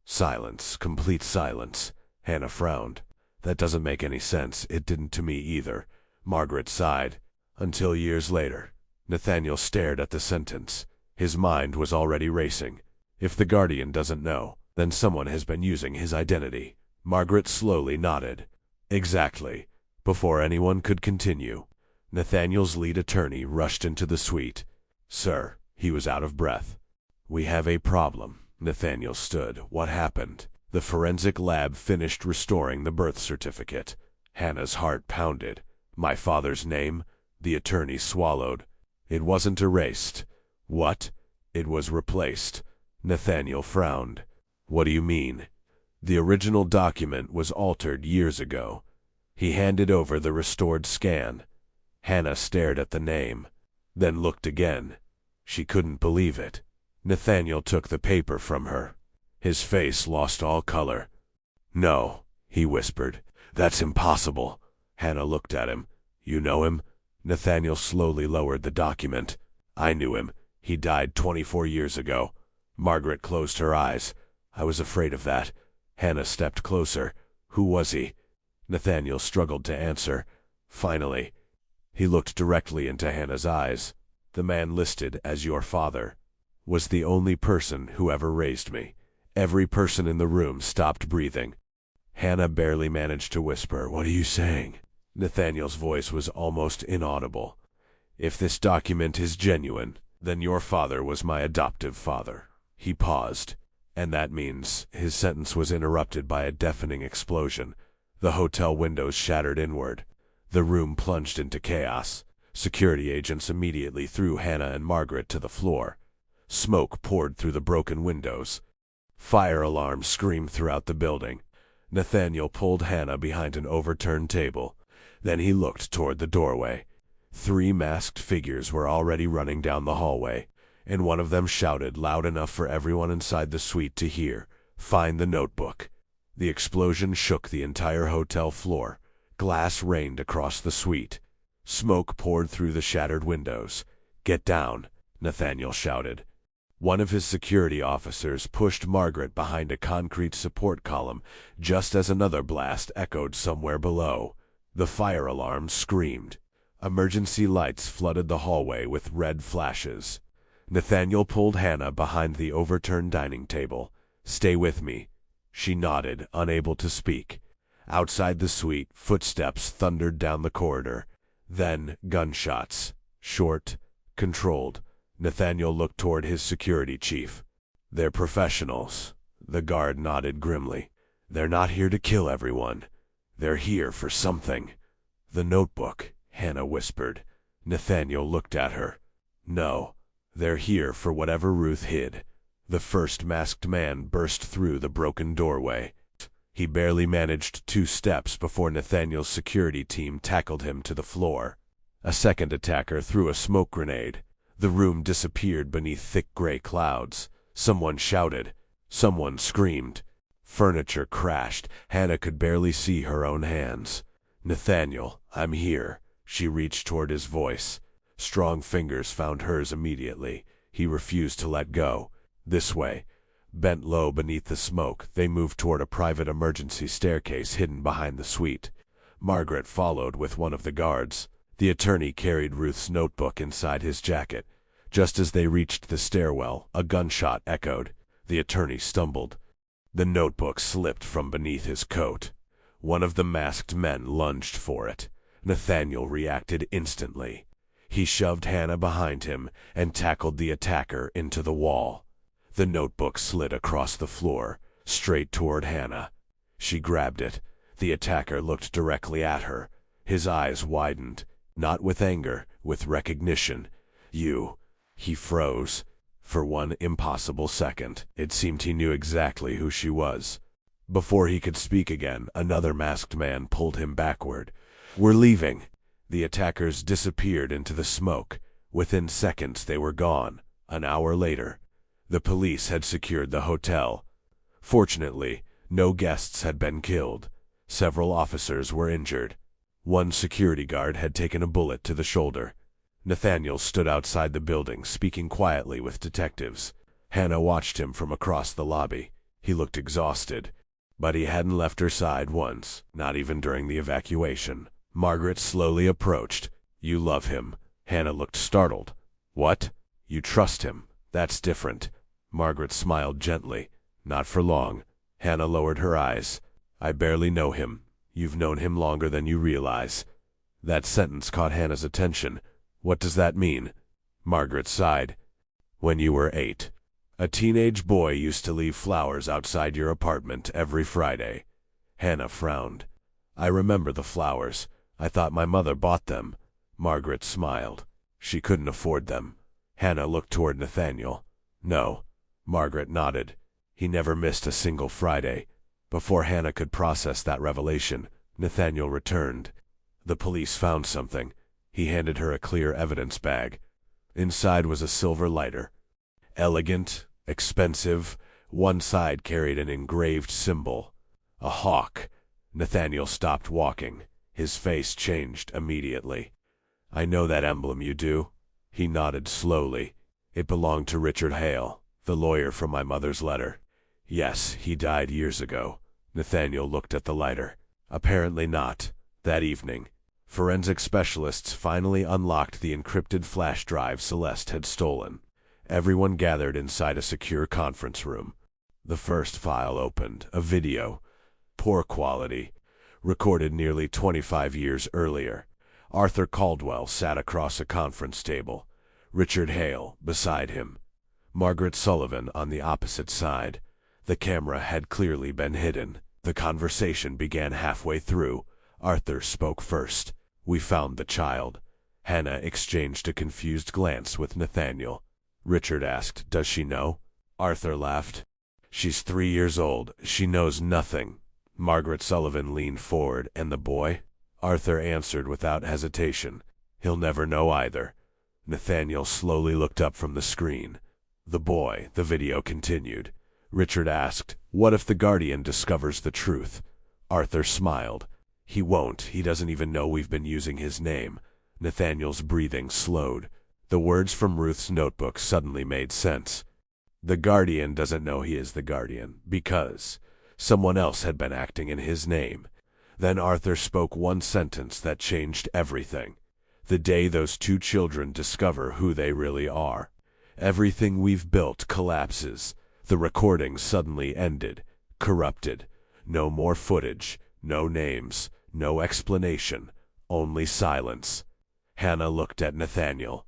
Silence, complete silence. Hannah frowned. That doesn't make any sense. It didn't to me either. Margaret sighed. Until years later. Nathaniel stared at the sentence. His mind was already racing. If the Guardian doesn't know, then someone has been using his identity. Margaret slowly nodded. Exactly. Before anyone could continue, Nathaniel's lead attorney rushed into the suite. Sir, he was out of breath. We have a problem. Nathaniel stood. What happened? The forensic lab finished restoring the birth certificate. Hannah's heart pounded. My father's name? The attorney swallowed. It wasn't erased. What? It was replaced. Nathaniel frowned. What do you mean? The original document was altered years ago. He handed over the restored scan. Hannah stared at the name, then looked again. She couldn't believe it. Nathaniel took the paper from her. His face lost all color. No, he whispered. That's impossible. Hannah looked at him. You know him? Nathaniel slowly lowered the document. I knew him. He died 24 years ago. Margaret closed her eyes. I was afraid of that. Hannah stepped closer. Who was he? Nathaniel struggled to answer. Finally, he looked directly into Hannah's eyes. The man listed as your father was the only person who ever raised me. Every person in the room stopped breathing. Hannah barely managed to whisper, What are you saying? Nathaniel's voice was almost inaudible. If this document is genuine, then your father was my adoptive father. He paused, and that means his sentence was interrupted by a deafening explosion. The hotel windows shattered inward. The room plunged into chaos. Security agents immediately threw Hannah and Margaret to the floor. Smoke poured through the broken windows. Fire alarms screamed throughout the building. Nathaniel pulled Hannah behind an overturned table. Then he looked toward the doorway. 3 masked figures were already running down the hallway, and one of them shouted loud enough for everyone inside the suite to hear, Find the notebook. The explosion shook the entire hotel floor. Glass rained across the suite. Smoke poured through the shattered windows. Get down, Nathaniel shouted. One of his security officers pushed Margaret behind a concrete support column just as another blast echoed somewhere below. The fire alarm screamed. Emergency lights flooded the hallway with red flashes. Nathaniel pulled Hannah behind the overturned dining table. Stay with me. She nodded, unable to speak. Outside the suite, footsteps thundered down the corridor. Then gunshots. Short, controlled. Nathaniel looked toward his security chief. They're professionals. The guard nodded grimly. They're not here to kill everyone. They're here for something. The notebook, Hannah whispered. Nathaniel looked at her. No, they're here for whatever Ruth hid. The first masked man burst through the broken doorway. He barely managed 2 steps before Nathaniel's security team tackled him to the floor. A second attacker threw a smoke grenade. The room disappeared beneath thick gray clouds. Someone shouted. Someone screamed. Furniture crashed. Hannah could barely see her own hands. Nathaniel, I'm here. She reached toward his voice. Strong fingers found hers immediately. He refused to let go. This way. Bent low beneath the smoke, they moved toward a private emergency staircase hidden behind the suite. Margaret followed with one of the guards. The attorney carried Ruth's notebook inside his jacket. Just as they reached the stairwell, a gunshot echoed. The attorney stumbled. The notebook slipped from beneath his coat. One of the masked men lunged for it. Nathaniel reacted instantly. He shoved Hannah behind him and tackled the attacker into the wall. The notebook slid across the floor, straight toward Hannah. She grabbed it. The attacker looked directly at her. His eyes widened, not with anger, with recognition. You. He froze. For one impossible second, it seemed he knew exactly who she was. Before he could speak again, another masked man pulled him backward. "We're leaving." The attackers disappeared into the smoke. Within seconds they were gone. An hour later, the police had secured the hotel. Fortunately, no guests had been killed. Several officers were injured. One security guard had taken a bullet to the shoulder. Nathaniel stood outside the building, speaking quietly with detectives. Hannah watched him from across the lobby. He looked exhausted, but he hadn't left her side once, not even during the evacuation. Margaret slowly approached. "You love him." Hannah looked startled. "What? You trust him? That's different." Margaret smiled gently. "Not for long." Hannah lowered her eyes. "I barely know him. You've known him longer than you realize." That sentence caught Hannah's attention. "What does that mean?" Margaret sighed. "When you were 8, a teenage boy used to leave flowers outside your apartment every Friday." Hannah frowned. "I remember the flowers. I thought my mother bought them." Margaret smiled. "She couldn't afford them." Hannah looked toward Nathaniel. "No." Margaret nodded. "He never missed a single Friday." Before Hannah could process that revelation, Nathaniel returned. "The police found something." He handed her a clear evidence bag. Inside was a silver lighter. Elegant, expensive, one side carried an engraved symbol. A hawk. Nathaniel stopped walking. His face changed immediately. "I know that emblem, you do?" He nodded slowly. "It belonged to Richard Hale, the lawyer from my mother's letter." "Yes, he died years ago." Nathaniel looked at the lighter. "Apparently not. That evening, forensic specialists finally unlocked the encrypted flash drive Celeste had stolen. Everyone gathered inside a secure conference room. The first file opened, a video, poor quality, recorded nearly 25 years earlier. Arthur Caldwell sat across a conference table, Richard Hale beside him, Margaret Sullivan on the opposite side. The camera had clearly been hidden. The conversation began halfway through. Arthur spoke first. "We found the child." Hannah exchanged a confused glance with Nathaniel. Richard asked, "Does she know?" Arthur laughed. "She's 3 years old. She knows nothing." Margaret Sullivan leaned forward. "And the boy?" Arthur answered without hesitation. "He'll never know either." Nathaniel slowly looked up from the screen. "The boy," the video continued. Richard asked, "What if the Guardian discovers the truth?" Arthur smiled. "He won't. He doesn't even know we've been using his name." Nathaniel's breathing slowed. The words from Ruth's notebook suddenly made sense. The Guardian doesn't know he is the Guardian, because someone else had been acting in his name. Then Arthur spoke one sentence that changed everything. "The day those 2 children discover who they really are, everything we've built collapses." The recording suddenly ended, corrupted. No more footage, no names, no explanation, only silence. Hannah looked at Nathaniel.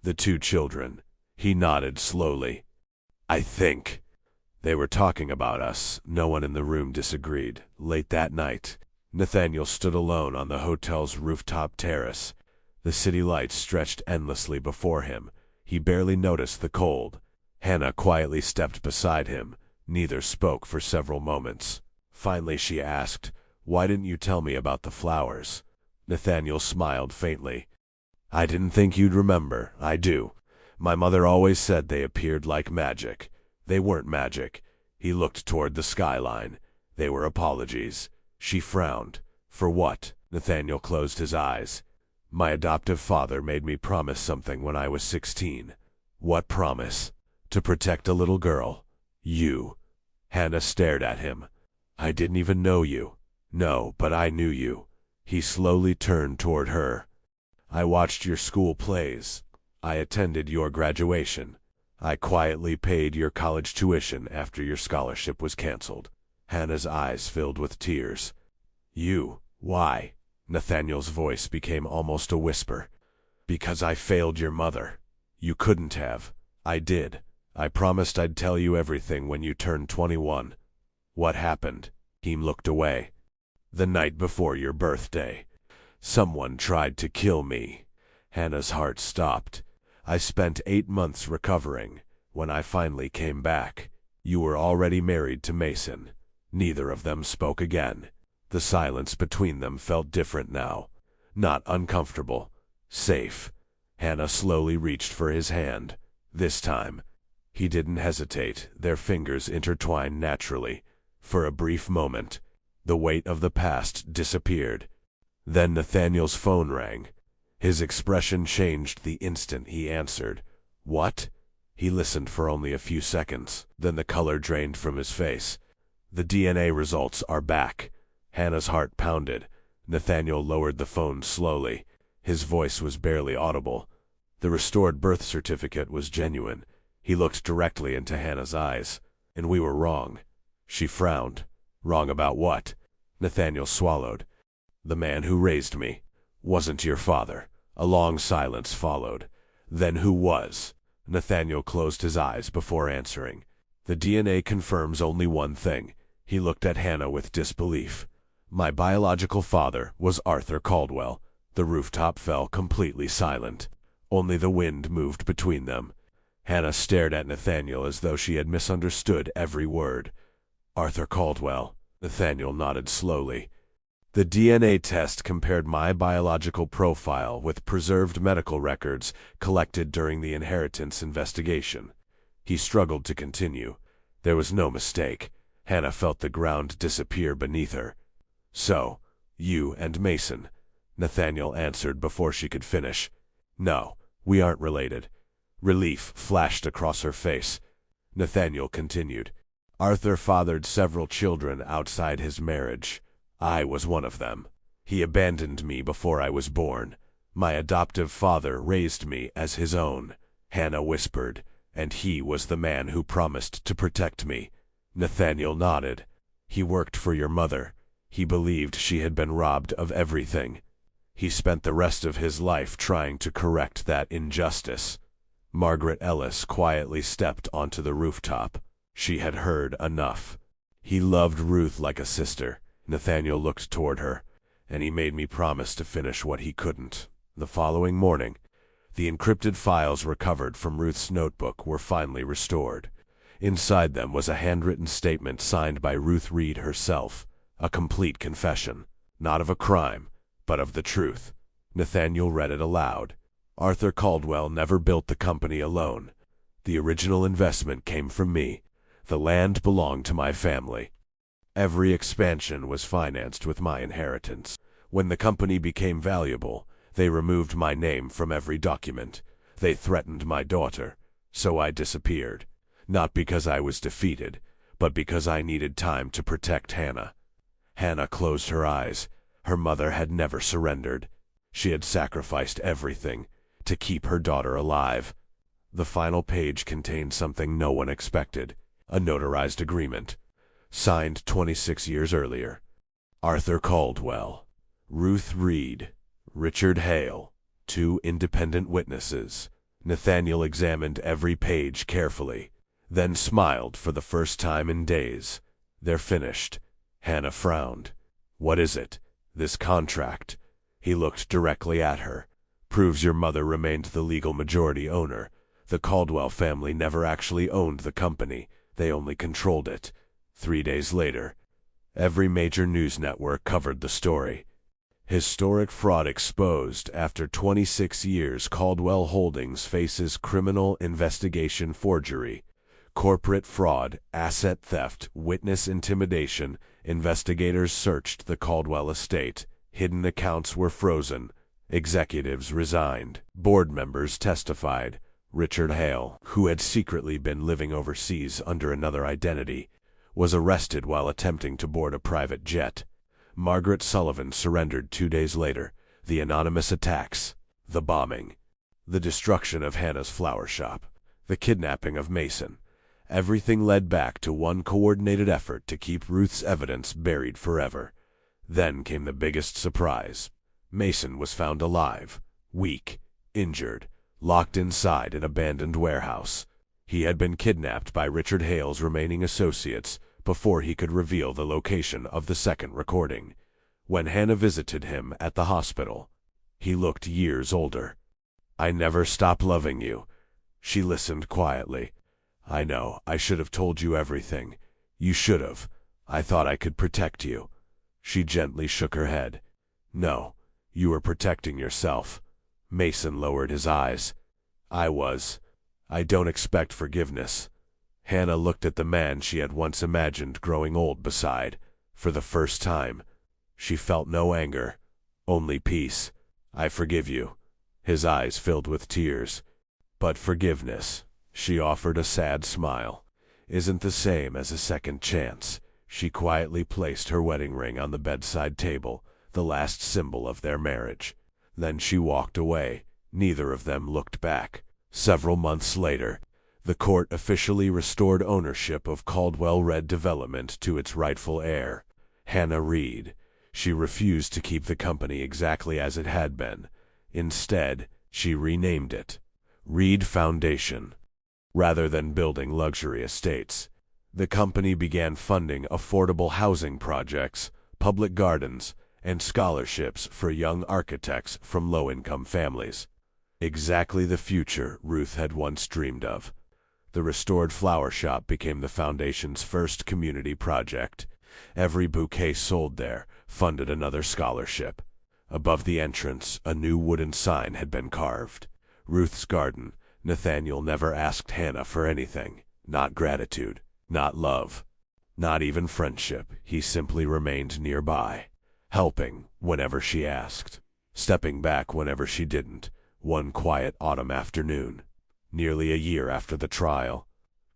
"The 2 children." He nodded slowly. "I think they were talking about us." No one in the room disagreed. Late that night, Nathaniel stood alone on the hotel's rooftop terrace. The city lights stretched endlessly before him. He barely noticed the cold. Hannah quietly stepped beside him. Neither spoke for several moments. Finally she asked, "Why didn't you tell me about the flowers?" Nathaniel smiled faintly. "I didn't think you'd remember. I do. My mother always said they appeared like magic. They weren't magic." He looked toward the skyline. "They were apologies." She frowned. "For what?" Nathaniel closed his eyes. "My adoptive father made me promise something when I was 16. "What promise?" "To protect a little girl. You." Hannah stared at him. "I didn't even know you." "No, but I knew you." He slowly turned toward her. "I watched your school plays. I attended your graduation. I quietly paid your college tuition after your scholarship was canceled." Hannah's eyes filled with tears. "You? Why?" Nathaniel's voice became almost a whisper. "Because I failed your mother. You couldn't have. I did. I promised I'd tell you everything when you turned 21. "What happened?" He looked away. "The night before your birthday. Someone tried to kill me." Hannah's heart stopped. I spent 8 months recovering. When I finally came back, you were already married to Mason." Neither of them spoke again. The silence between them felt different now. Not uncomfortable. Safe. Hannah slowly reached for his hand. This time, he didn't hesitate. Their fingers intertwined naturally. For a brief moment, the weight of the past disappeared. Then Nathaniel's phone rang. His expression changed the instant he answered. "What?" He listened for only a few seconds. Then the color drained from his face. "The DNA results are back." Hannah's heart pounded. Nathaniel lowered the phone slowly. His voice was barely audible. The restored birth certificate was genuine. He looked directly into Hannah's eyes. "And we were wrong." She frowned. "Wrong about what?" Nathaniel swallowed. "The man who raised me wasn't your father." A long silence followed. "Then who was?" Nathaniel closed his eyes before answering. "The DNA confirms only one thing." He looked at Hannah with disbelief. "My biological father was Arthur Caldwell." The rooftop fell completely silent. Only the wind moved between them. Hannah stared at Nathaniel as though she had misunderstood every word. "Arthur Caldwell." Nathaniel nodded slowly. "The DNA test compared my biological profile with preserved medical records collected during the inheritance investigation." He struggled to continue. There was no mistake. Hannah felt the ground disappear beneath her. "So, you and Mason," Nathaniel answered before she could finish. "No, we aren't related." Relief flashed across her face. Nathaniel continued. "Arthur fathered several children outside his marriage. I was one of them. He abandoned me before I was born. My adoptive father raised me as his own," Hannah whispered, "and he was the man who promised to protect me." Nathaniel nodded. "He worked for your mother. He believed she had been robbed of everything. He spent the rest of his life trying to correct that injustice." Margaret Ellis quietly stepped onto the rooftop. She had heard enough. "He loved Ruth like a sister." Nathaniel looked toward her. "And he made me promise to finish what he couldn't." The following morning, the encrypted files recovered from Ruth's notebook were finally restored. Inside them was a handwritten statement signed by Ruth Reed herself, a complete confession, not of a crime, but of the truth. Nathaniel read it aloud. "Arthur Caldwell never built the company alone. The original investment came from me. The land belonged to my family. Every expansion was financed with my inheritance. When the company became valuable, they removed my name from every document. They threatened my daughter, so I disappeared. Not because I was defeated, but because I needed time to protect Hannah." Hannah closed her eyes. Her mother had never surrendered. She had sacrificed everything to keep her daughter alive. The final page contained something no one expected, a notarized agreement, signed 26 years earlier. Arthur Caldwell, Ruth Reed, Richard Hale, 2 independent witnesses. Nathaniel examined every page carefully, then smiled for the first time in days. "They're finished." Hannah frowned. "What is it?" "This contract." He looked directly at her. "Proves your mother remained the legal majority owner. The Caldwell family never actually owned the company. They only controlled it." 3 days later, every major news network covered the story. "Historic fraud exposed. After 26 years, Caldwell Holdings faces criminal investigation, forgery, corporate fraud, asset theft, witness intimidation. Investigators searched the Caldwell estate. Hidden accounts were frozen. Executives resigned. Board members testified. Richard Hale, who had secretly been living overseas under another identity, was arrested while attempting to board a private jet. Margaret Sullivan surrendered 2 days later. The anonymous attacks, the bombing, the destruction of Hannah's flower shop, the kidnapping of Mason. Everything led back to one coordinated effort to keep Ruth's evidence buried forever. Then came the biggest surprise. Mason was found alive, weak, injured, locked inside an abandoned warehouse. He had been kidnapped by Richard Hale's remaining associates before he could reveal the location of the second recording. When Hannah visited him at the hospital, he looked years older. I never stop loving you. She listened quietly. I know, I should have told you everything. You should have. I thought I could protect you. She gently shook her head. No, you were protecting yourself. Mason lowered his eyes. I was. I don't expect forgiveness. Hannah looked at the man she had once imagined growing old beside. For the first time, she felt no anger, only peace. I forgive you. His eyes filled with tears. But forgiveness, she offered a sad smile, isn't the same as a second chance. She quietly placed her wedding ring on the bedside table, the last symbol of their marriage. Then she walked away. Neither of them looked back. Several months later, the court officially restored ownership of Caldwell Red Development to its rightful heir, Hannah Reed. She refused to keep the company exactly as it had been. Instead, she renamed it Reed Foundation. Rather than building luxury estates, the company began funding affordable housing projects, public gardens, and scholarships for young architects from low-income families. Exactly the future Ruth had once dreamed of. The restored flower shop became the foundation's first community project. Every bouquet sold there funded another scholarship. Above the entrance, a new wooden sign had been carved. Ruth's Garden. Nathaniel never asked Hannah for anything. Not gratitude, not love, not even friendship. He simply remained nearby, helping whenever she asked, stepping back whenever she didn't. One quiet autumn afternoon, nearly a year after the trial,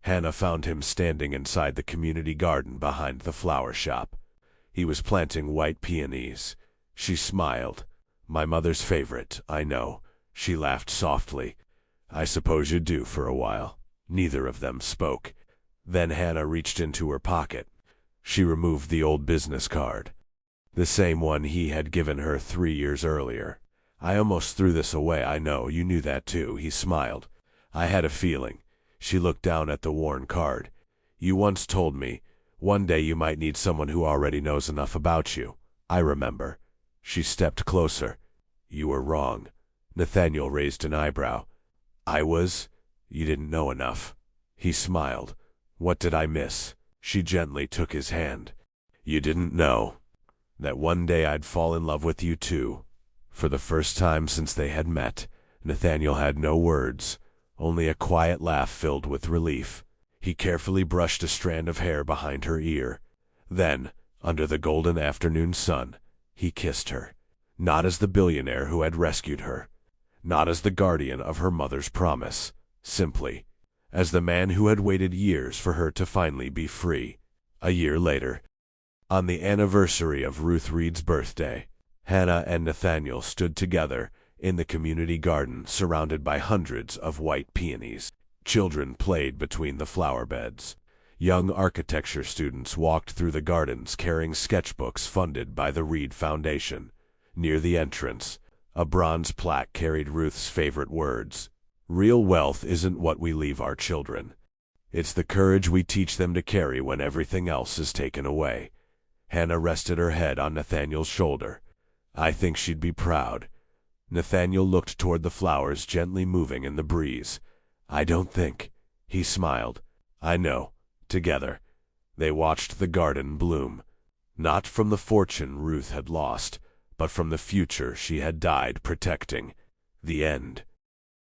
Hannah found him standing inside the community garden behind the flower shop. He was planting white peonies. She smiled. My mother's favorite, I know. She laughed softly. I suppose you do for a while. Neither of them spoke. Then Hannah reached into her pocket. She removed the old business card, the same one he had given her 3 years earlier. I almost threw this away. I know, you knew that too. He smiled. I had a feeling. She looked down at the worn card. You once told me, one day you might need someone who already knows enough about you. I remember. She stepped closer. You were wrong. Nathaniel raised an eyebrow. I was? You didn't know enough. He smiled. What did I miss? She gently took his hand. You didn't know that one day I'd fall in love with you too. For the first time since they had met, Nathaniel had no words, only a quiet laugh filled with relief. He carefully brushed a strand of hair behind her ear. Then, under the golden afternoon sun, he kissed her. Not as the billionaire who had rescued her, not as the guardian of her mother's promise, simply as the man who had waited years for her to finally be free. A year later, on the anniversary of Ruth Reed's birthday, Hannah and Nathaniel stood together in the community garden surrounded by hundreds of white peonies. Children played between the flower beds. Young architecture students walked through the gardens carrying sketchbooks funded by the Reed Foundation. Near the entrance, a bronze plaque carried Ruth's favorite words. Real wealth isn't what we leave our children. It's the courage we teach them to carry when everything else is taken away. Hannah rested her head on Nathaniel's shoulder. I think she'd be proud. Nathaniel looked toward the flowers gently moving in the breeze. I don't think. He smiled. I know. Together, they watched the garden bloom. Not from the fortune Ruth had lost, but from the future she had died protecting. The end.